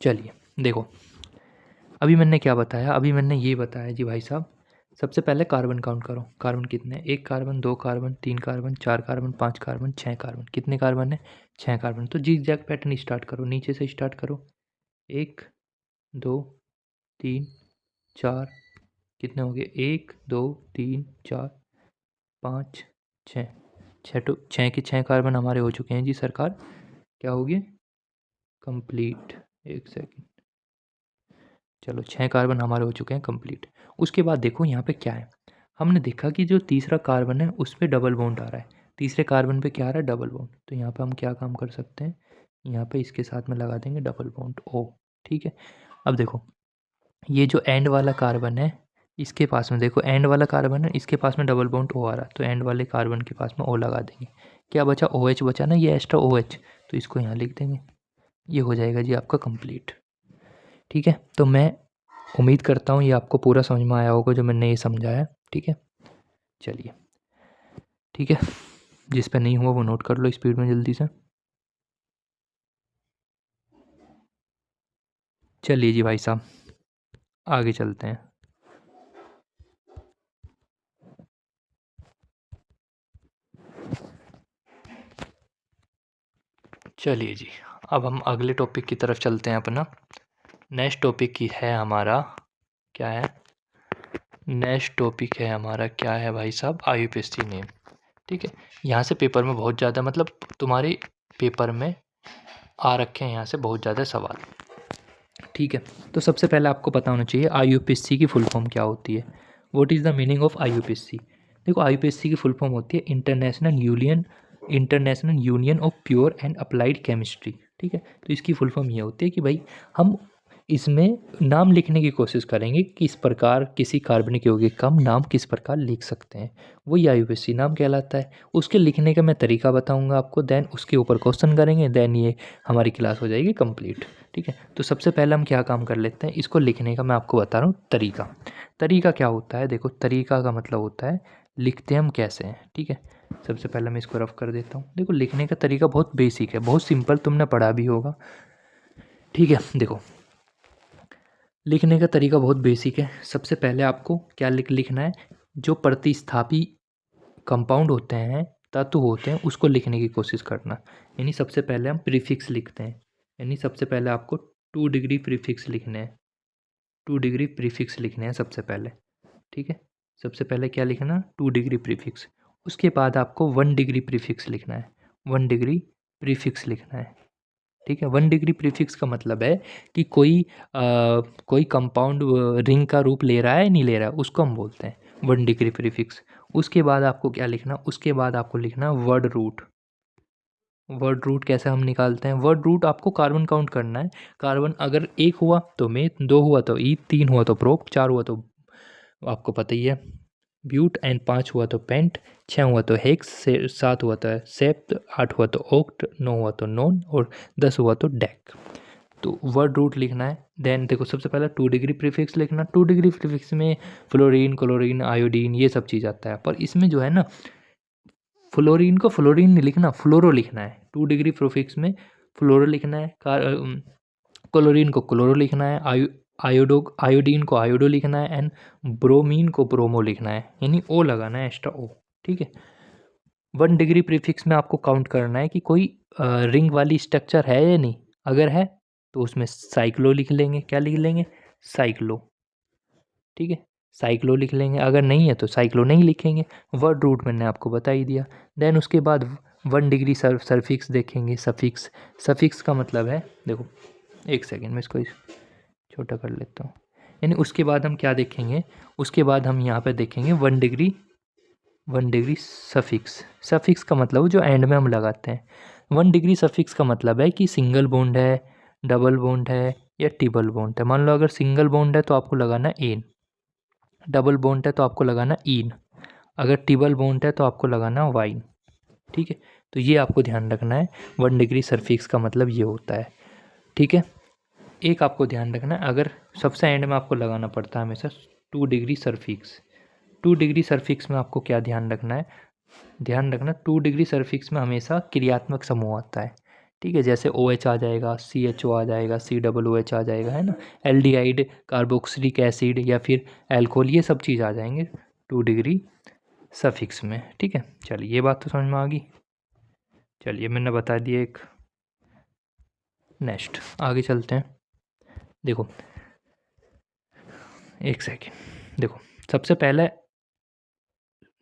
चलिए देखो, अभी मैंने क्या बताया? अभी मैंने ये बताया जी भाई साहब, सबसे पहले कार्बन काउंट करो। कार्बन कितने हैं? 1 carbon, 2 carbon, 3 carbon, 4 carbon, 5 carbon, 6 carbon. कितने कार्बन है? 6 कार्बन। तो जिग जैग पैटर्न स्टार्ट करो, नीचे से स्टार्ट करो। 1, 2, 3, 4। कितने हो गए? 1, 2, 3, 4, 5, 6। 6 के 6 कार्बन हमारे हो चुके हैं जी सरकार। क्या हो गए? कंप्लीट। एक सेकेंड, चलो 6 कार्बन हमारे हो चुके हैं कंप्लीट। उसके बाद देखो यहाँ पे क्या है, हमने देखा कि जो तीसरा कार्बन है उस पर डबल बॉन्ड आ रहा है। तीसरे कार्बन पे क्या आ रहा है? Double bond. तो यहाँ पे हम क्या काम कर सकते हैं? यहाँ पे इसके साथ में लगा देंगे डबल बॉन्ड O। ठीक है, अब देखो ये जो एंड वाला कार्बन है, इसके पास में देखो एंड वाला कार्बन है, इसके पास में डबल बॉन्ड O आ रहा है, तो एंड वाले कार्बन के पास में O लगा देंगे। क्या बचा? OH बचा ना, ये एक्स्ट्रा OH, तो इसको यहाँ लिख देंगे। ये हो जाएगा जी आपका कंप्लीट। ठीक है, तो मैं उम्मीद करता हूँ ये आपको पूरा समझ में आया होगा जो मैंने ये समझाया। ठीक है, चलिए, ठीक है, जिस पे नहीं हुआ वो नोट कर लो स्पीड में जल्दी से। चलिए जी भाई साहब, आगे चलते हैं। चलिए जी, अब हम अगले टॉपिक की तरफ चलते हैं अपना। नेक्स्ट टॉपिक की है हमारा, क्या है? नेक्स्ट टॉपिक है हमारा क्या है भाई साहब? IUPAC name. ठीक है, यहाँ से पेपर में बहुत ज़्यादा, मतलब तुम्हारे पेपर में आ रखे हैं यहाँ से बहुत ज़्यादा सवाल। ठीक है, तो सबसे पहले आपको पता होना चाहिए IUPAC की फुल फॉर्म क्या होती है। What is the meaning of IUPAC? देखो IUPAC की फुल फॉर्म होती है international union of pure and applied chemistry. ठीक है, तो इसकी फुल फॉर्म ये होती है कि भाई हम इसमें नाम लिखने की कोशिश करेंगे कि इस प्रकार किसी कार्बनिक यौगिक का हम नाम किस प्रकार लिख सकते हैं, वही IUPAC नाम कहलाता है। उसके लिखने का मैं तरीका बताऊंगा आपको, देन उसके ऊपर क्वेश्चन करेंगे, देन ये हमारी क्लास हो जाएगी कंप्लीट। ठीक है, तो सबसे पहले हम क्या काम कर लेते हैं, इसको लिखने का मैं आपको बता रहा हूँ तरीका। तरीका क्या होता है? देखो तरीका का मतलब होता है लिखते हम कैसे हैं। ठीक है, सबसे पहले मैं इसको रफ कर देता हूँ। देखो लिखने का तरीका बहुत बेसिक है, बहुत सिंपल, तुमने पढ़ा भी होगा। ठीक है, देखो लिखने का तरीका बहुत बेसिक है। सबसे पहले आपको क्या लिखना है? जो प्रतिस्थापी कंपाउंड होते हैं, तत्व होते हैं, उसको लिखने की कोशिश करना। यानी सबसे पहले हम प्रीफिक्स लिखते हैं, यानी सबसे पहले आपको 2 डिग्री प्रीफिक्स लिखने हैं। 2 डिग्री प्रीफिक्स लिखने हैं सबसे पहले। ठीक है, सबसे पहले क्या लिखना? 2 डिग्री प्रीफिक्स। उसके बाद आपको 1 डिग्री प्रीफिक्स लिखना है, 1 डिग्री प्रीफिक्स लिखना है, ठीक है। 1 डिग्री प्रीफिक्स का मतलब है कि कोई कंपाउंड रिंग का रूप ले रहा है नहीं ले रहा है, उसको हम बोलते हैं 1 डिग्री प्रीफिक्स। उसके बाद आपको क्या लिखना, उसके बाद आपको लिखना वर्ड रूट। वर्ड रूट कैसे हम निकालते हैं, वर्ड रूट आपको कार्बन काउंट करना है। कार्बन अगर 1 हुआ तो मेथ, 2 हुआ तो ईथ, 3 हुआ तो प्रोप, 4 हुआ तो आपको पता ही है ब्यूट, एंड 5 हुआ तो पेंट, 6 हुआ तो हेक्स, 7 हुआ तो सेप्ट, 8 हुआ तो ओक्ट, 9 हुआ तो नॉन, और 10 हुआ तो डेक। तो वर्ड रूट लिखना है। देन देखो सबसे पहले 2 डिग्री प्रीफिक्स लिखना। 2 डिग्री प्रीफिक्स में फ्लोरीन, क्लोरीन, आयोडीन ये सब चीज़ आता है, पर इसमें जो है ना फ्लोरीन को फ्लोरीन नहीं लिखना, फ्लोरो लिखना है। 2 डिग्री प्रीफिक्स में फ्लोरो लिखना है, क्लोरीन को क्लोरो लिखना है, आयोडीन को आयोडो लिखना है, एंड ब्रोमीन को ब्रोमो लिखना है, यानी ओ लगाना है, एक्स्ट्रा ओ, ठीक है। 1 डिग्री प्रीफिक्स में आपको काउंट करना है कि कोई रिंग वाली स्ट्रक्चर है या नहीं। अगर है तो उसमें साइक्लो लिख लेंगे, क्या लिख लेंगे, साइक्लो, ठीक है, साइक्लो लिख लेंगे। अगर नहीं है तो साइक्लो नहीं लिखेंगे। वर्ड रूट मैंने आपको बता ही दिया। देन उसके बाद 1 डिग्री सरफिक्स देखेंगे, सफिक्स। सफिक्स का मतलब है, देखो एक सेकेंड में इसको छोटा कर लेता हूँ। यानी उसके बाद हम क्या देखेंगे, उसके बाद हम यहाँ पे देखेंगे 1 डिग्री, 1 डिग्री सफिक्स। सफिक्स का मतलब जो एंड में हम लगाते हैं। 1 डिग्री सफिक्स का मतलब है कि सिंगल बॉन्ड है, डबल बॉन्ड है या ट्रिपल बॉन्ड है। मान लो अगर सिंगल बॉन्ड है तो आपको लगाना एन, डबल बॉन्ड है तो आपको लगाना इन, अगर ट्रिपल बॉन्ड है तो आपको लगाना वाइन, ठीक है। तो ये आपको ध्यान रखना है, 1 डिग्री सफिक्स का मतलब ये होता है, ठीक है। एक आपको ध्यान रखना है, अगर सबसे एंड में आपको लगाना पड़ता है हमेशा 2 डिग्री सरफिक्स। 2 डिग्री सरफिक्स में आपको क्या ध्यान रखना है, ध्यान रखना 2 डिग्री सरफिक्स में हमेशा क्रियात्मक समूह आता है, ठीक है। जैसे OH आ जाएगा, CHO आ जाएगा, COOH आ जाएगा, है ना, एल्डिहाइड, कार्बोक्सिलिक एसिड या फिर एल्कोहल, ये सब चीज़ आ जाएंगे 2 डिग्री सफिक्स में, ठीक है। चलिए ये बात तो समझ में आ गई। चलिए मैंने बता दिया एक। नेक्स्ट आगे चलते हैं। देखो एक सेकेंड, देखो सबसे पहले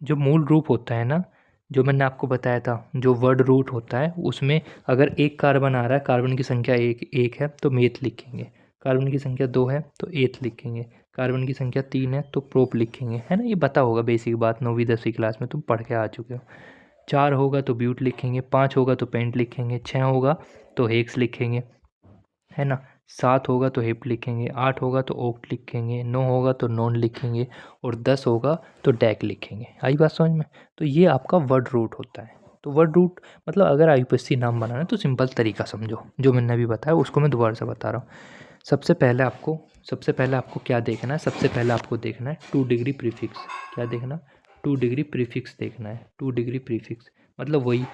जो मूल रूप होता है ना, जो मैंने आपको बताया था, जो वर्ड रूट होता है उसमें अगर एक कार्बन आ रहा है, कार्बन की संख्या एक है तो मेथ लिखेंगे, कार्बन की संख्या 2 है तो एथ लिखेंगे, कार्बन की संख्या 3 है तो प्रोप लिखेंगे, है ना। ये पता होगा, बेसिक बात 9वीं 10वीं क्लास में तुम पढ़ के आ चुके हो। 4 होगा तो ब्यूट लिखेंगे, 5 होगा तो पेंट लिखेंगे, 6 होगा तो हेक्स लिखेंगे, है ना, 7 होगा तो हिप लिखेंगे, 8 होगा तो ओक्ट लिखेंगे, 9 होगा तो नॉन लिखेंगे, और 10 होगा तो डैक लिखेंगे। आई बात समझ में। तो ये आपका वर्ड रूट होता है। तो वर्ड रूट मतलब अगर IUPAC नाम बनाना है तो सिंपल तरीका समझो, जो मैंने अभी बताया उसको मैं दोबारा से बता रहा हूँ। सबसे पहले आपको क्या देखना है, सबसे पहले आपको देखना है 2 डिग्री प्रीफिक्स। क्या देखना, 2 डिग्री प्रीफिक्स देखना है। 2 डिग्री प्रीफिक्स मतलब वही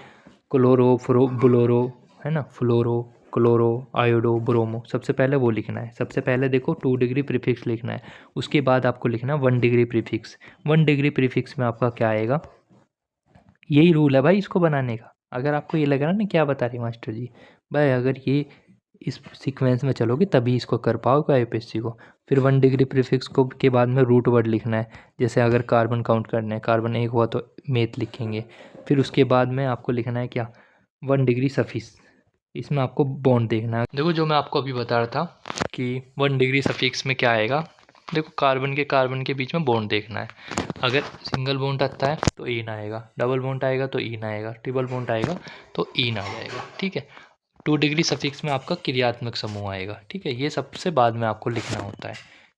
क्लोरो, ब्लोरो, है ना, फ्लोरो, क्लोरो, आयोडो, ब्रोमो, सबसे पहले वो लिखना है। सबसे पहले देखो 2 डिग्री प्रीफिक्स लिखना है, उसके बाद आपको लिखना है 1 डिग्री प्रीफिक्स। 1 डिग्री प्रीफिक्स में आपका क्या आएगा, यही रूल है भाई इसको बनाने का। अगर आपको ये लग रहा है ना क्या बता रही मास्टर जी, भाई अगर ये इस सीक्वेंस में चलोगे तभी इसको कर पाओगे IUPAC को। फिर 1 डिग्री प्रीफिक्स को के बाद में रूट वर्ड लिखना है। जैसे अगर कार्बन काउंट करना है, कार्बन 1 हुआ तो मेथ लिखेंगे। फिर उसके बाद में आपको लिखना है क्या, 1 डिग्री सफिक्स। इसमें आपको बॉन्ड देखना है। देखो जो मैं आपको अभी बता रहा था कि 1 डिग्री सफिक्स में क्या आएगा, देखो कार्बन के बीच में बॉन्ड देखना है। अगर सिंगल बॉन्ड आता है तो इन आएगा, डबल बॉन्ड आएगा तो इन आएगा, ट्रिपल बॉन्ड आएगा तो इन आ जाएगा, ठीक है। 2 डिग्री सफिक्स में आपका क्रियात्मक समूह आएगा, ठीक है। ये सबसे बाद में आपको लिखना होता है,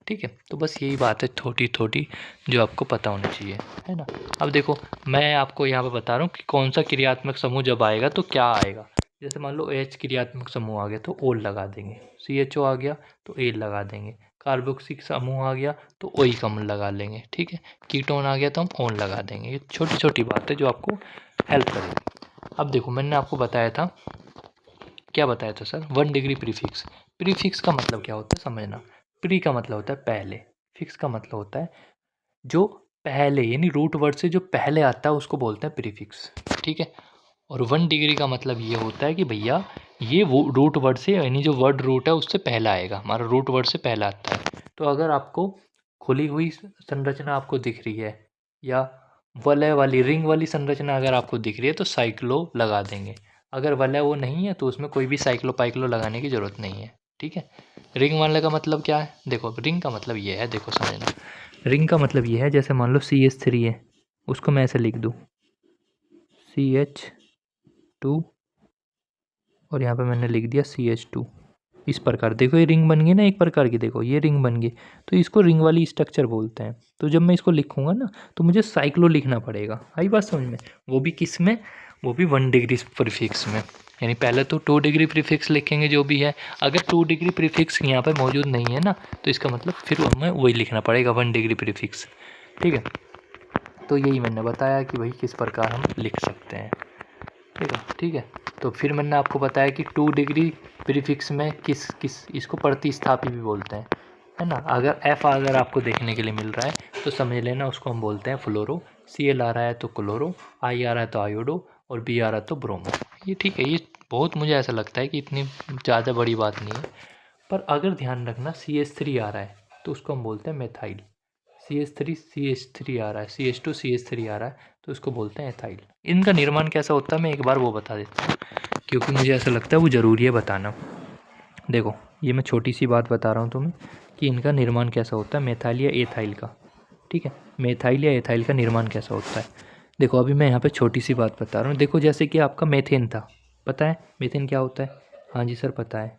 ठीक है। तो बस यही बात है छोटी छोटी जो आपको पता होनी चाहिए, है ना। अब देखो मैं आपको यहाँ पे बता रहा हूँ कि कौन सा क्रियात्मक समूह जब आएगा तो क्या आएगा। जैसे मान लो H क्रियात्मक समूह आ गया तो ओल लगा देंगे, CHO आ गया तो एल लगा देंगे, कार्बोक्सिलिक समूह आ गया तो OI कम लगा लेंगे, ठीक है। कीटोन आ गया तो हम ओन लगा देंगे। ये छोटी छोटी बात है जो आपको हेल्प करेगी। अब देखो मैंने आपको बताया था, क्या बताया था सर, 1 डिग्री प्रीफिक्स। प्रीफिक्स का मतलब क्या होता है समझना। प्री का मतलब होता है पहले, फिक्स का मतलब होता है जो पहले, यानी रूट वर्ड से जो पहले आता है उसको बोलते हैं प्रीफिक्स, ठीक है। और 1 डिग्री का मतलब ये होता है कि भैया ये वो रूट वर्ड से, यानी जो वर्ड रूट है उससे पहला आएगा, हमारा रूट वर्ड से पहला आता है। तो अगर आपको खुली हुई संरचना आपको दिख रही है या वलय वाली रिंग वाली संरचना अगर आपको दिख रही है तो साइक्लो लगा देंगे। अगर वलय वो नहीं है तो उसमें कोई भी साइक्लो पाइक्लो लगाने की ज़रूरत नहीं है। ठीक है, रिंग वाले का मतलब क्या है? देखो रिंग का मतलब ये है, देखो समझना। रिंग का मतलब ये है, जैसे मान लो CH3 है, उसको मैं ऐसे लिख दूँ CH2 और यहाँ पे मैंने लिख दिया CH2। इस प्रकार देखो ये रिंग बन गई ना एक प्रकार की, देखो ये रिंग बन गई। तो इसको रिंग वाली स्ट्रक्चर बोलते हैं। तो जब मैं इसको लिखूंगा ना तो मुझे साइक्लो लिखना पड़ेगा। आई बात समझ में? वो भी किस में? वो भी 1 डिग्री प्रीफिक्स में। यानी पहले तो 2 डिग्री प्रीफिक्स लिखेंगे जो भी है। अगर 2 डिग्री प्रीफिक्स यहाँ पे मौजूद नहीं है ना तो इसका मतलब फिर हमें वही लिखना पड़ेगा 1 डिग्री प्रीफिक्स। ठीक है, तो यही मैंने बताया कि भाई किस प्रकार हम लिख सकते हैं। ठीक है, ठीक है। तो फिर मैंने आपको बताया कि 2 डिग्री प्रीफिक्स में किस किस इसको प्रतिस्थापी भी बोलते हैं, है ना। अगर एफ अगर आपको देखने के लिए मिल रहा है तो समझ लेना उसको हम बोलते हैं फ्लोरो। Cl आ रहा है तो क्लोरो, आई आ रहा है तो आयोडो और बी आ रहा है तो ब्रोमो। ये ठीक है, ये बहुत मुझे ऐसा लगता है कि इतनी ज़्यादा बड़ी बात नहीं है। पर अगर ध्यान रखना CH3 आ रहा है तो उसको हम बोलते हैं मेथाइल। CH3 आ रहा है, CH2 CH3 आ रहा है तो उसको बोलते हैं एथाइल। इनका निर्माण कैसा होता है मैं एक बार वो बता देता हूँ, क्योंकि मुझे ऐसा लगता है वो ज़रूरी है बताना। देखो ये मैं छोटी सी बात बता रहा हूँ तुम्हें कि इनका निर्माण कैसा होता है, मेथाइल या एथाइल का। ठीक है, मेथाइल या एथाइल का निर्माण कैसा होता है। देखो अभी मैं यहाँ पे छोटी सी बात बता रहा हूँ। देखो जैसे कि आपका मेथेन था, पता है मेथेन क्या होता है? हाँ जी सर पता है,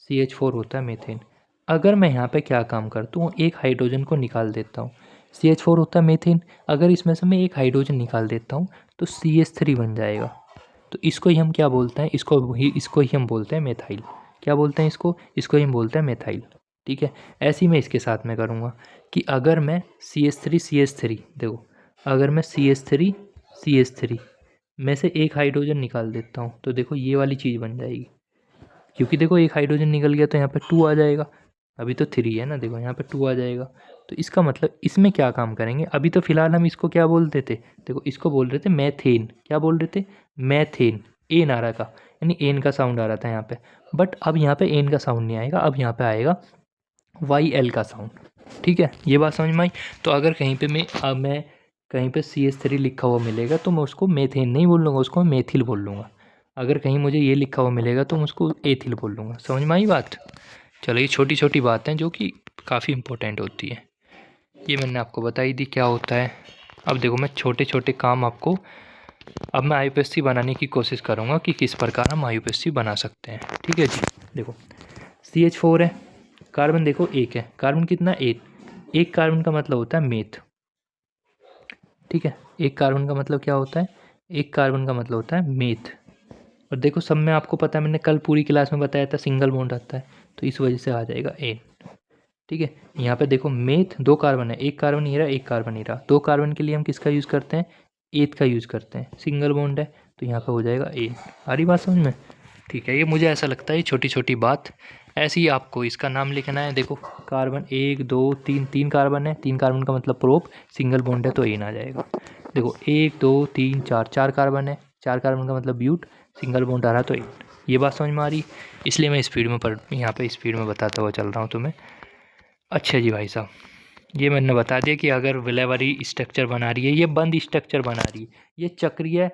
CH4 होता है मेथेन। अगर मैं यहाँ पे क्या काम करता हूँ, एक हाइड्रोजन को निकाल देता हूँ, CH4 होता है मेथेन। अगर इसमें से मैं एक हाइड्रोजन निकाल देता हूँ तो CH3 बन जाएगा। तो इसको ही हम क्या बोलते हैं? इसको ही हम बोलते हैं मेथाइल। क्या बोलते हैं इसको? इसको ही हम बोलते हैं मेथाइल। ठीक है, ऐसे ही मैं इसके साथ में करूँगा कि अगर मैं CH3 देखो, अगर मैं CH3 में से एक हाइड्रोजन निकाल देता हूँ तो देखो ये वाली चीज़ बन जाएगी। क्योंकि देखो एक हाइड्रोजन निकल गया तो यहाँ पे 2 आ जाएगा। अभी तो 3 है ना, देखो यहाँ पे 2 आ जाएगा। तो इसका मतलब इसमें क्या काम करेंगे? अभी तो फिलहाल हम इसको क्या बोलते थे? देखो इसको बोल रहे थे मैथेन। क्या बोल रहे थे? मैथेन। एन आ रहा था, यानी एन का साउंड आ रहा था यहाँ पे। बट अब यहाँ पे एन का साउंड नहीं आएगा, अब यहाँ पे आएगा YL का साउंड। ठीक है, ये बात समझ में आई। तो अगर कहीं पे मैं कहीं पे CH3 लिखा हुआ मिलेगा तो मैं उसको मेथेन नहीं बोल लूँगा, उसको मैं मेथिल बोल लूँगा। अगर कहीं मुझे ये लिखा हुआ मिलेगा तो मैं उसको एथिल बोल लूँगा। समझ में आई बात? चलो ये छोटी छोटी बातें जो कि काफ़ी इंपॉर्टेंट होती है, ये मैंने आपको बताई दी क्या होता है। अब देखो मैं छोटे छोटे काम आपको, अब मैं IUPAC बनाने की कोशिश करूँगा कि किस प्रकार हम IUPAC बना सकते हैं। ठीक है जी, देखो CH4 है, कार्बन देखो एक है, कार्बन कितना? एक कार्बन का मतलब होता है मेथ। ठीक है, एक कार्बन का मतलब क्या होता है? एक कार्बन का मतलब होता है मेथ। और देखो सब में आपको पता है, मैंने कल पूरी क्लास में बताया था सिंगल बॉन्ड आता है, तो इस वजह से आ जाएगा एन। ठीक है, यहाँ पे देखो मेथ 2 कार्बन है, एक कार्बन ये रहा, एक कार्बन ये रहा। 2 कार्बन के लिए हम किसका यूज़ करते हैं? एथ का यूज़ करते हैं। सिंगल बॉन्ड है तो यहाँ पे हो जाएगा एन। आ रही बात समझ में? ठीक है, ये मुझे ऐसा लगता है छोटी छोटी बात ऐसे ही आपको इसका नाम लिखना है। देखो कार्बन 1 2 3, 3 कार्बन है, 3 कार्बन का मतलब प्रोप, सिंगल बॉन्ड है तो एन आ जाएगा। देखो 1 2 3 4, 4 कार्बन है, 4 कार्बन का मतलब ब्यूट, सिंगल बॉन्ड आ रहा तो एन। ये बात समझ में आ रही? इसलिए मैं स्पीड में यहाँ पे स्पीड में बताता हुआ चल रहा हूँ तुम्हें। अच्छा जी भाई साहब, ये मैंने बता दिया कि अगर विलेवरी स्ट्रक्चर बना रही है, ये बंद स्ट्रक्चर बना रही है, ये चक्रीय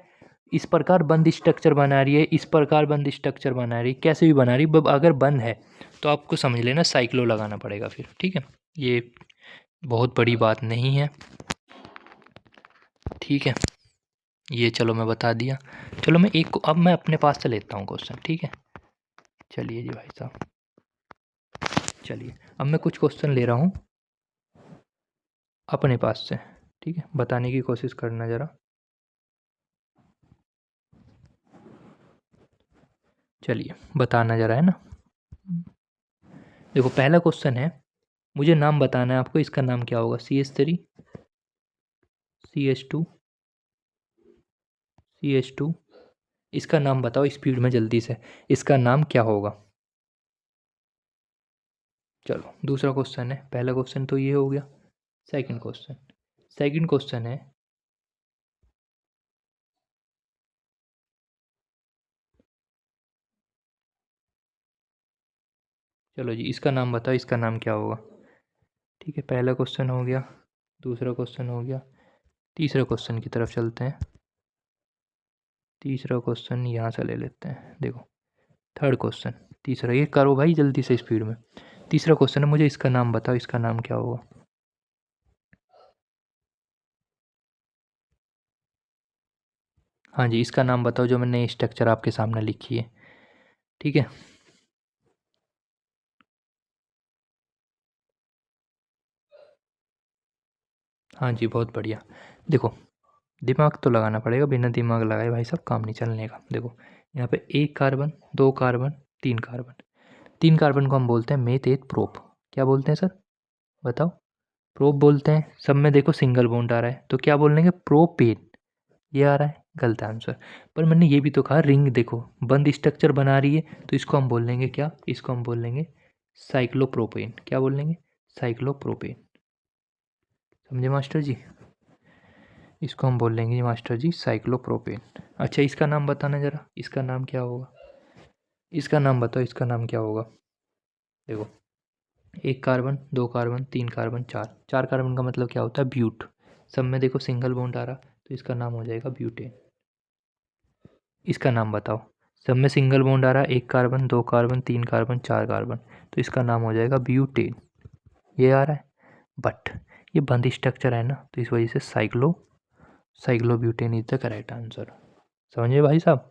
इस प्रकार बंद स्ट्रक्चर बना रही है, इस प्रकार बंद स्ट्रक्चर बना रही है, कैसे भी बना रही है, अगर बंद है तो आपको समझ लेना साइक्लो लगाना पड़ेगा फिर। ठीक है, ये बहुत बड़ी बात नहीं है। ठीक है, ये चलो मैं बता दिया। चलो मैं एक को अब मैं अपने पास से लेता हूँ क्वेश्चन। ठीक है, चलिए जी भाई साहब, चलिए अब मैं कुछ क्वेश्चन ले रहा हूँ अपने पास से। ठीक है, बताने की कोशिश करना ज़रा। चलिए बताना ज़रा, है ना। देखो पहला क्वेश्चन है, मुझे नाम बताना है आपको, इसका नाम क्या होगा? CH3 CH2 CH2, इसका नाम बताओ स्पीड में जल्दी से, इसका नाम क्या होगा? चलो दूसरा क्वेश्चन है, पहला क्वेश्चन तो ये हो गया। सेकंड क्वेश्चन है, चलो जी इसका नाम बताओ, इसका नाम क्या होगा? ठीक है, पहला क्वेश्चन हो गया, दूसरा क्वेश्चन हो गया, तीसरे क्वेश्चन की तरफ चलते हैं। तीसरा क्वेश्चन यहाँ से ले लेते हैं। देखो थर्ड क्वेश्चन, तीसरा, ये करो भाई जल्दी से स्पीड में। तीसरा क्वेश्चन है, मुझे इसका नाम बताओ, इसका नाम क्या होगा? हाँ जी, इसका नाम बताओ जो मैंने स्ट्रक्चर आपके सामने लिखी है। ठीक है, हाँ जी, बहुत बढ़िया। देखो दिमाग तो लगाना पड़ेगा, बिना दिमाग लगाए भाई साहब काम नहीं चलने का। देखो यहाँ पे एक कार्बन, दो कार्बन, तीन कार्बन। तीन कार्बन को हम बोलते हैं मेथ एथ प्रोप। क्या बोलते हैं सर, बताओ? प्रोप बोलते हैं। सब में देखो सिंगल बॉन्ड आ रहा है तो क्या बोलेंगे? प्रोपेन। ये आ रहा है गलत आंसर। पर मैंने ये भी तो कहा रिंग देखो बंद स्ट्रक्चर बना रही है, तो इसको हम बोल लेंगे क्या? इसको हम बोल लेंगे साइक्लोप्रोपेन। क्या बोल लेंगे? साइक्लोप्रोपेन। समझे मास्टर जी? इसको हम बोल लेंगे मास्टर जी साइक्लोप्रोपेन। अच्छा इसका नाम बताना ज़रा, इसका नाम क्या होगा? इसका नाम बताओ, इसका नाम क्या होगा? देखो एक कार्बन, दो कार्बन, तीन कार्बन, चार। चार कार्बन का मतलब क्या होता है? ब्यूट। सब में देखो सिंगल बॉन्ड आ रहा, तो इसका नाम हो जाएगा ब्यूटेन। इसका नाम बताओ। सब में सिंगल बॉन्ड आ रहा है, एक कार्बन, दो कार्बन, तीन कार्बन, चार कार्बन, तो इसका नाम हो जाएगा ब्यूटेन। ये आ रहा है। बट ये बंद स्ट्रक्चर है ना, तो इस वजह से cyclobutane is the correct answer. समझिए भाई साहब?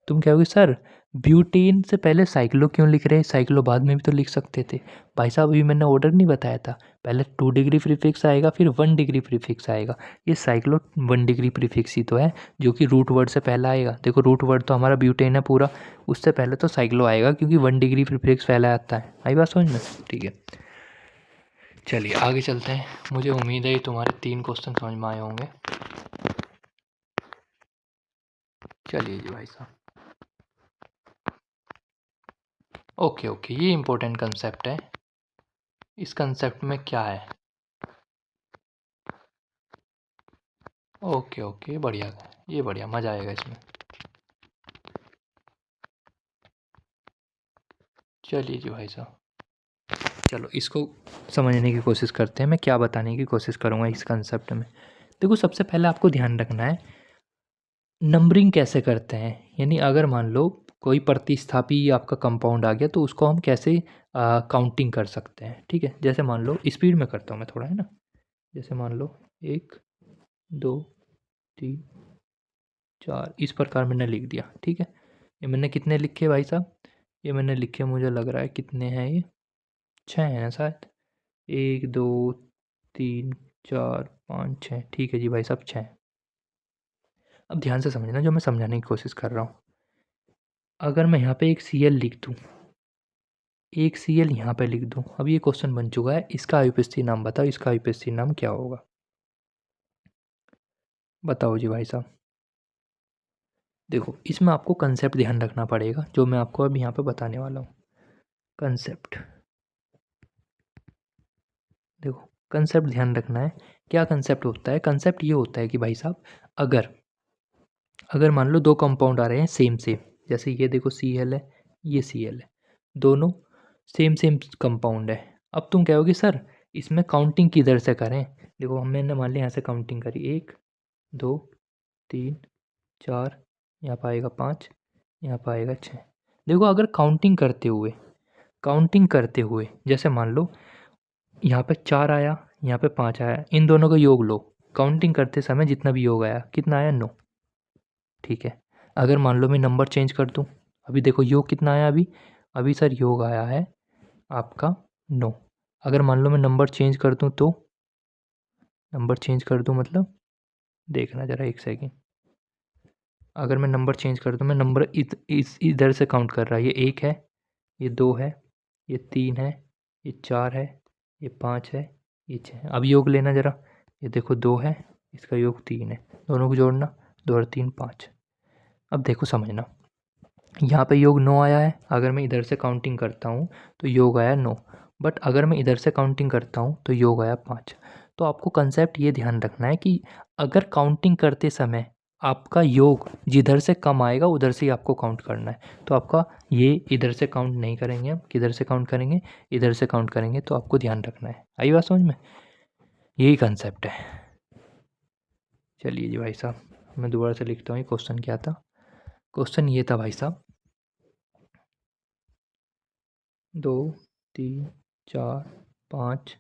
तुम कहोगे सर ब्यूटेन से पहले साइक्लो क्यों लिख रहे हैं, साइक्लो बाद में भी तो लिख सकते थे। भाई साहब अभी मैंने ऑर्डर नहीं बताया था, पहले 2 डिग्री प्रीफिक्स आएगा फिर 1 डिग्री प्रीफिक्स आएगा। ये साइक्लो 1 डिग्री प्रीफिक्स ही तो है जो कि रूट वर्ड से पहले आएगा। देखो रूट वर्ड तो हमारा ब्यूटेन है पूरा, उससे पहले तो साइक्लो आएगा क्योंकि 1 डिग्री प्रीफिक्स पहले आता है। आई बात समझ में? ठीक है, चलिए आगे चलते हैं। मुझे उम्मीद है तुम्हारे 3 क्वेश्चन समझ में आए होंगे। चलिए जी भाई साहब, ओके ओके, ये इम्पोर्टेंट कंसेप्ट है। इस कंसेप्ट में क्या है? ओके ओके, बढ़िया है ये, बढ़िया, मज़ा आएगा इसमें। चलिए जी भाई साहब, चलो इसको समझने की कोशिश करते हैं। मैं क्या बताने की कोशिश करूँगा इस कंसेप्ट में। देखो सबसे पहले आपको ध्यान रखना है नंबरिंग कैसे करते हैं। यानी अगर मान लो कोई प्रतिस्थापी आपका कंपाउंड आ गया तो उसको हम कैसे काउंटिंग कर सकते हैं। ठीक है, जैसे मान लो स्पीड में करता हूँ मैं थोड़ा, है ना। जैसे मान लो एक, दो, तीन, चार, इस प्रकार मैंने लिख दिया। ठीक है, ये मैंने कितने लिखे भाई साहब? ये मैंने लिखे, मुझे लग रहा है कितने हैं ये, 6 हैं शायद। एक, दो, तीन, चार, पाँच, छः। ठीक है जी भाई साहब, 6। अब ध्यान से समझना जो मैं समझाने की कोशिश कर रहा हूँ। अगर मैं यहाँ पे एक Cl लिख दूँ, एक Cl यहाँ पे लिख दूँ, अब ये क्वेश्चन बन चुका है, इसका आयुपस्थिति नाम बताओ, इसका आयुपस्थिति नाम क्या होगा? बताओ जी भाई साहब। देखो इसमें आपको कंसेप्ट ध्यान रखना पड़ेगा जो मैं आपको अब यहाँ पे बताने वाला हूँ। कंसेप्ट, देखो कंसेप्ट ध्यान रखना है। क्या कंसेप्ट होता है? कंसेप्ट ये होता है कि भाई साहब अगर अगर मान लो दो कंपाउंड आ रहे हैं सेम सेम, जैसे ये देखो Cl है, ये Cl है, दोनों सेम सेम कंपाउंड है। अब तुम कहोगे सर इसमें काउंटिंग किधर से करें? देखो हम मैंने मान लिया यहाँ से काउंटिंग करी, एक, दो, तीन, चार, यहाँ पर आएगा 5, यहाँ पर आएगा 6। देखो अगर काउंटिंग करते हुए जैसे मान लो यहाँ पे 4 आया, यहाँ पे 5 आया, इन दोनों का योग लो। काउंटिंग करते समय जितना भी योग आया, कितना आया? 9। ठीक है, अगर मान लो मैं नंबर चेंज कर दूँ, अभी देखो योग कितना आया अभी? अभी सर योग आया है आपका 9। अगर मान लो मैं नंबर चेंज कर दूँ तो, नंबर चेंज कर दूँ मतलब, देखना ज़रा एक सेकेंड। अगर मैं नंबर चेंज कर दूँ, मैं नंबर इस इधर से काउंट कर रहा है, ये 1 है, ये 2 है, ये 3 है, ये 4 है, ये 5 है, ये 6 है। अब योग लेना ज़रा, ये देखो 2 है, इसका योग 3 है, दोनों को जोड़ना, 2 और 3 5। अब देखो समझना, यहाँ पे योग 9 आया है, अगर मैं इधर से काउंटिंग करता हूँ तो योग आया 9, बट अगर मैं इधर से काउंटिंग करता हूँ तो योग आया 5। तो आपको कंसेप्ट ये ध्यान रखना है कि अगर काउंटिंग करते समय आपका योग जिधर से कम आएगा उधर से ही आपको काउंट करना है। तो आपका ये इधर से काउंट नहीं करेंगे, हम किधर से काउंट करेंगे? इधर से काउंट करेंगे। तो आपको ध्यान रखना है। आई बात समझ में? यही कंसेप्ट है। चलिए जी भाई साहब, मैं दोबारा से लिखता हूँ ये क्वेश्चन क्या था। क्वेश्चन ये था भाई साहब, 2 3 4 5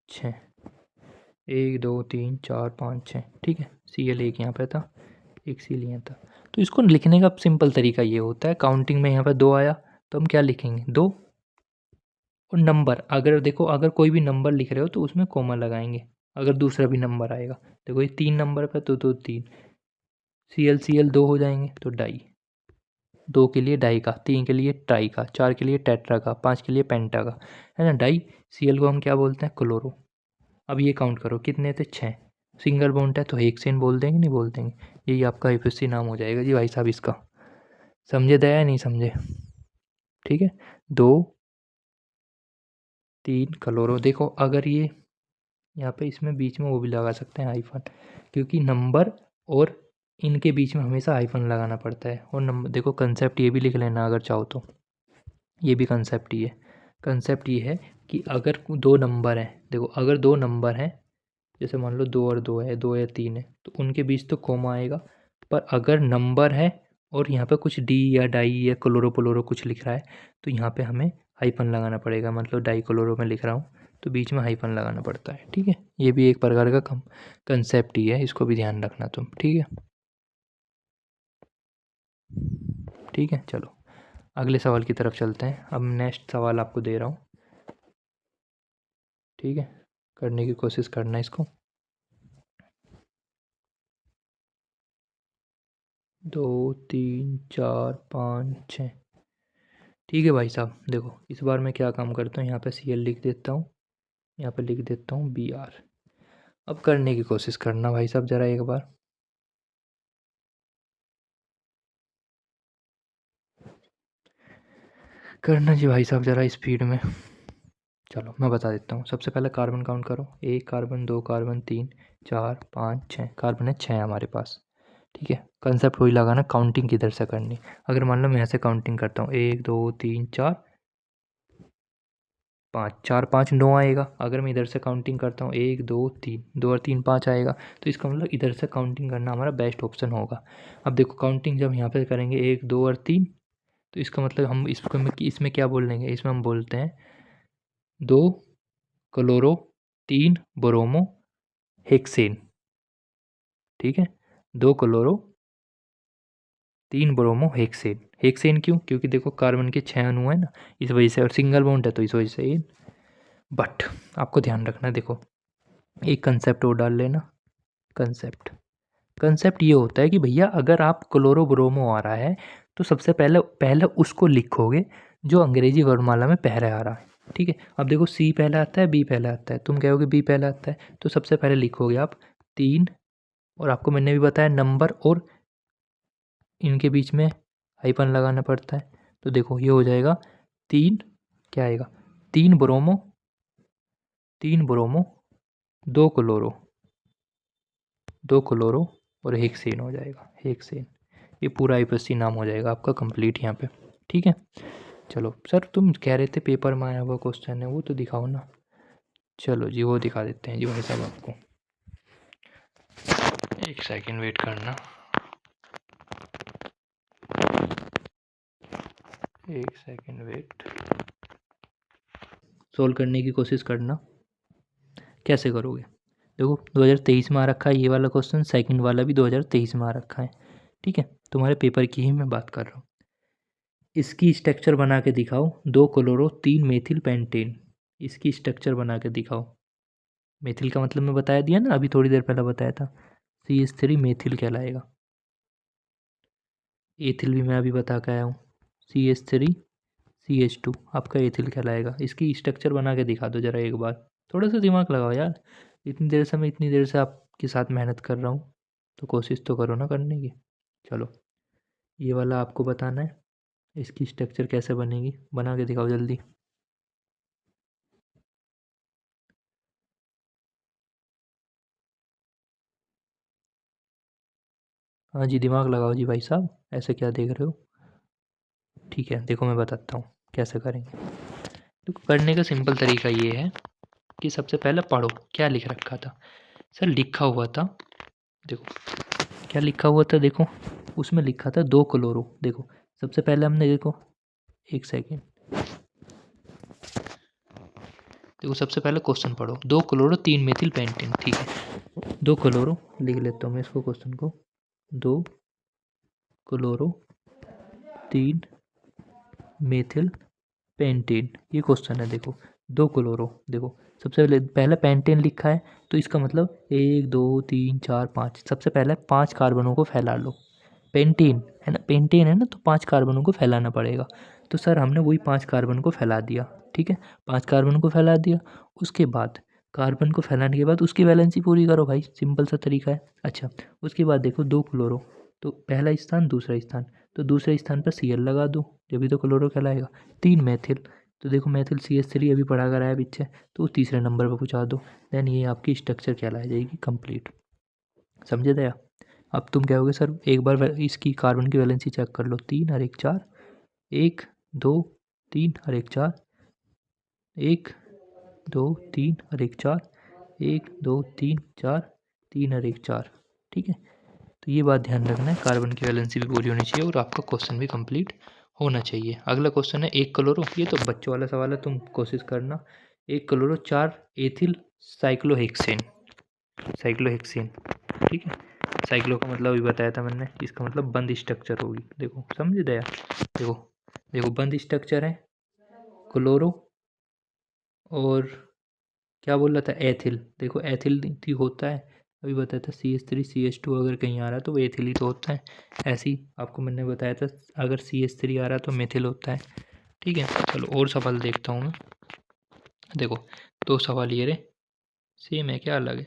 6, 1 2 3 4 5 6, ठीक है। CL एक यहाँ पे था, एक CL यहाँ था। तो इसको लिखने का सिंपल तरीका ये होता है, काउंटिंग में यहाँ पे 2 आया तो हम क्या लिखेंगे, 2 और नंबर, अगर देखो अगर कोई भी नंबर लिख रहे हो तो उसमें कॉमा लगाएंगे। अगर दूसरा भी नंबर आएगा, देखो ये 3 नंबर पे तो 3, CL 2 हो जाएंगे तो डाई, 2 के लिए डाई का, 3 के लिए ट्राई का, 4 के लिए टेट्रा का, 5 के लिए पेंटा का, है ना। डाई CL को हम क्या बोलते हैं, क्लोरो। अब ये काउंट करो कितने थे, 6। सिंगल बॉन्ड है तो हेक्सेन बोल देंगे, नहीं बोल देंगे। यही आपका IFSC नाम हो जाएगा जी भाई साहब इसका। समझे दया, नहीं समझे, ठीक है। 2 3 क्लोरो। देखो अगर ये यहाँ पे इसमें बीच में वो भी लगा सकते हैं हाइफन, क्योंकि नंबर और इनके बीच में हमेशा हाइफन लगाना पड़ता है। और नंबर, देखो कंसेप्ट ये भी लिख लेना अगर चाहो तो, ये भी कंसेप्ट ही है। कंसेप्ट ये है कि अगर 2 नंबर हैं, देखो अगर 2 नंबर हैं, जैसे मान लो 2 और 2 है, 2 या 3 है, तो उनके बीच तो कॉमा आएगा। पर अगर नंबर है और यहाँ पे कुछ डी या डाई या क्लोरो कुछ लिख रहा है, तो यहाँ पे हमें हाइफन लगाना पड़ेगा। मतलब डाई क्लोरो में लिख रहा हूँ तो बीच में हाइफन लगाना पड़ता है, ठीक है। ये भी एक प्रकार का कंसेप्ट ही है, इसको भी ध्यान रखना तुम, ठीक है। ठीक है, चलो अगले सवाल की तरफ चलते हैं। अब नेक्स्ट सवाल आपको दे रहा हूँ, ठीक है। करने की कोशिश करना इसको। 2 3 4 5 6, ठीक है भाई साहब। देखो इस बार मैं क्या काम करता हूँ, यहाँ पे CL लिख देता हूँ, यहाँ पे लिख देता हूँ BR। अब करने की कोशिश करना भाई साहब ज़रा एक बार। करना जी भाई साहब ज़रा स्पीड में। चलो मैं बता देता हूँ। सबसे पहले कार्बन काउंट करो, 1 कार्बन, 2 कार्बन, 3 4 5 6 कार्बन है 6 हमारे पास, ठीक है। कंसेप्ट वही लगाना, काउंटिंग किधर से करनी। अगर मान लो मैं ऐसे काउंटिंग करता हूँ, 1 2 3 4 5, 4 5 9 आएगा। अगर मैं इधर से काउंटिंग करता हूँ, 1 2 3, 2 और 3 5 आएगा। तो इसका मतलब इधर से काउंटिंग करना हमारा बेस्ट ऑप्शन होगा। अब देखो काउंटिंग जब यहाँ पे करेंगे 1 2 और 3, तो इसका मतलब हम इसको इसमें क्या बोल देंगे, इसमें हम बोलते हैं 2 क्लोरो, 3 ब्रोमो हेक्सेन, ठीक है। 2 क्लोरो, 3 ब्रोमो हेक्सेन। हेक्सेन क्यों, क्योंकि देखो कार्बन के 6 अणु है ना, इस वजह से, और सिंगल बॉन्ड है तो इस वजह से ये। बट आपको ध्यान रखना है, देखो एक कंसेप्ट और डाल लेना। कंसेप्ट कंसेप्ट ये होता है कि भैया अगर आप क्लोरो ब्रोमो आ रहा है तो सबसे पहले पहले उसको लिखोगे जो अंग्रेजी वर्णमाला में पहले आ रहा है, ठीक है। अब देखो C पहले आता है, B पहले आता है, तुम कहोगे B पहले आता है, तो सबसे पहले लिखोगे आप 3, और आपको मैंने भी बताया नंबर और इनके बीच में हाइफन लगाना पड़ता है। तो देखो ये हो जाएगा 3, क्या आएगा, 3 ब्रोमो, 3 ब्रोमो, 2 क्लोरो, 2 क्लोरो और हेक्सेन हो जाएगा, हेक्सेन। ये पूरा IPSC नाम हो जाएगा आपका कंप्लीट यहाँ पे, ठीक है। चलो सर तुम कह रहे थे पेपर में आया हुआ क्वेश्चन है, वो तो दिखाओ ना। चलो जी वो दिखा देते हैं जी भाई साहब आपको। एक सेकंड वेट करना, एक सेकंड वेट। सोल्व करने की कोशिश करना। कैसे करोगे, देखो 2023 में आ रखा है ये वाला क्वेश्चन, सेकंड वाला भी 2023 में आ रखा है, ठीक है। तुम्हारे पेपर की ही मैं बात कर रहा हूँ। इसकी स्ट्रक्चर बना के दिखाओ, 2 क्लोरो 3 मेथिल पेंटेन। इसकी स्ट्रक्चर बना के दिखाओ। मेथिल का मतलब मैं बताया दिया ना, अभी थोड़ी देर पहले बताया था, CH3 मेथिल कहलाएगा। एथिल भी मैं अभी बता के आया हूँ, CH3 CH2 आपका एथिल कहलाएगा। इसकी स्ट्रक्चर बना के दिखा दो ज़रा एक बार। थोड़ा सा दिमाग लगाओ यार, इतनी देर से आपके साथ मेहनत कर रहा हूँ, तो कोशिश तो करो ना करने की। चलो ये वाला आपको बताना है, इसकी स्ट्रक्चर कैसे बनेगी, बना के दिखाओ जल्दी। हाँ जी दिमाग लगाओ जी भाई साहब, ऐसे क्या देख रहे हो। ठीक है देखो मैं बताता हूँ कैसे करेंगे। देखो करने का सिंपल तरीका ये है कि सबसे पहले पढ़ो क्या लिख रखा था। सर लिखा हुआ था देखो क्या लिखा हुआ था, देखो उसमें लिखा था 2 क्लोरो। देखो सबसे पहले हमने, देखो एक सेकेंड, देखो सबसे पहले क्वेश्चन पढ़ो, 2 क्लोरो 3 मेथिल पेंटेन। ठीक है, 2 क्लोरो लिख लेता हूँ मैं इसको, क्वेश्चन को, 2 क्लोरो 3 मेथिल पेंटेन, ये क्वेश्चन है। देखो 2 क्लोरो, देखो सबसे पहले पहला पेंटेन लिखा है, तो इसका मतलब 1 2 3 4 5, सबसे पहले 5 कार्बनों को फैला लो। पेंटेन है ना, पेंटेन है ना, तो 5 कार्बनों को फैलाना पड़ेगा। तो सर हमने वही 5 कार्बन को फैला दिया। ठीक है, 5 कार्बन को फैला दिया। उसके बाद कार्बन को फैलाने के बाद उसकी वैलेंसी पूरी करो भाई, सिंपल सा तरीका है। अच्छा, उसके बाद देखो 2 क्लोरो, तो पहला स्थान दूसरा स्थान, तो दूसरे स्थान पर Cl लगा दो, जब भी तो क्लोरो कहलाएगा। 3 मेथिल, तो देखो मेथिल CH3 अभी पढ़ा कर आया पीछे, तो तीसरे नंबर पर पहुँचा दो। देन ये आपकी स्ट्रक्चर कहला जाएगी कंप्लीट। समझे दया? अब तुम कहोगे सर एक बार इसकी कार्बन की वैलेंसी चेक कर लो, 3 और 1 4, 1 2 3 और 1 4, 1 2 3 और 1 4, 1 2 3 4, 3 और 1 4। ठीक है, तो ये बात ध्यान रखना है, कार्बन की वैलेंसी भी पूरी होनी चाहिए और आपका क्वेश्चन भी कंप्लीट होना चाहिए। अगला क्वेश्चन है 1 क्लोरो, ये तो बच्चों वाला सवाल है, तुम कोशिश करना। 1 क्लोरो 4 एथिल साइक्लोहेक्सेन, साइक्लोहेक्सेन। ठीक है, साइक्लो का मतलब अभी बताया था मैंने, इसका मतलब बंद स्ट्रक्चर होगी। देखो समझ गया? देखो, देखो बंद स्ट्रक्चर है क्लोरो, और क्या बोल रहा था, एथिल। देखो एथिल ही होता है, अभी बताया था CH3 CH2 अगर कहीं आ रहा है तो वो एथिल ही तो होता है। ऐसे ही आपको मैंने बताया था, अगर CH3 आ रहा है तो मेथिल होता है। ठीक है, चलो और सवाल देखता हूँ मैं। देखो 2 सवाल ये रहे, सेम है क्या अलग है?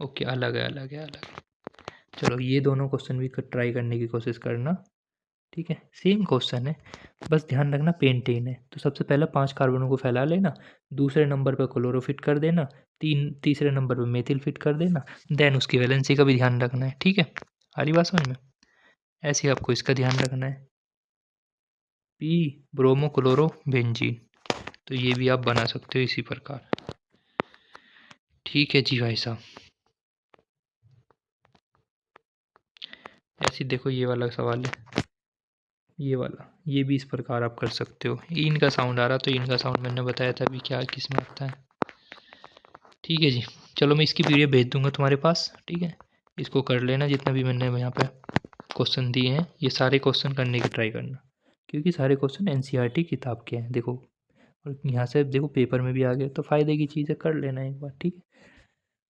ओके, अलग है, अलग है, अलग है। चलो ये दोनों क्वेश्चन भी ट्राई करने की कोशिश करना। ठीक है, सेम क्वेश्चन है, बस ध्यान रखना पेंटेन है, तो सबसे पहले 5 कार्बनों को फैला लेना, दूसरे नंबर पर क्लोरो फिट कर देना, तीसरे नंबर पर मेथिल फिट कर देना। देन उसकी वैलेंसी का भी ध्यान रखना है। ठीक है, आ रही बात समझ में? ऐसे ही आपको इसका ध्यान रखना है, पी ब्रोमो क्लोरो बेंजीन, तो ये भी आप बना सकते हो इसी प्रकार। ठीक है जी भाई साहब, ऐसे देखो ये वाला सवाल है, ये वाला, ये भी इस प्रकार आप कर सकते हो। इनका साउंड आ रहा, तो इनका साउंड मैंने बताया था अभी क्या किस में आता है। ठीक है जी, चलो मैं इसकी पीडीएफ भेज दूंगा तुम्हारे पास। ठीक है, इसको कर लेना, जितना भी मैंने यहाँ पे क्वेश्चन दिए हैं ये सारे क्वेश्चन करने की ट्राई करना, क्योंकि सारे क्वेश्चन एनसीईआरटी किताब के हैं। देखो, और यहाँ से देखो पेपर में भी आ गए, तो फ़ायदे की चीज़ है, कर लेना एक बार। ठीक है,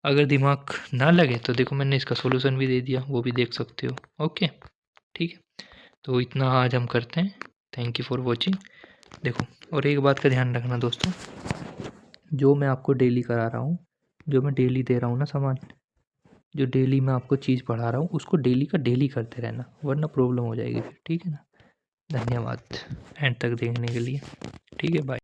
अगर दिमाग ना लगे तो देखो मैंने इसका सोल्यूशन भी दे दिया, वो भी देख सकते हो। ओके, ठीक है, तो इतना आज हम करते हैं। Thank you for watching. देखो, और एक बात का ध्यान रखना दोस्तों, जो मैं आपको डेली करा रहा हूँ, जो मैं डेली दे रहा हूँ ना सामान, जो डेली मैं आपको चीज़ पढ़ा रहा हूँ, उसको डेली का डेली करते रहना, वरना प्रॉब्लम हो जाएगी फिर। ठीक है ना? धन्यवाद एंड तक देखने के लिए। ठीक है, बाय।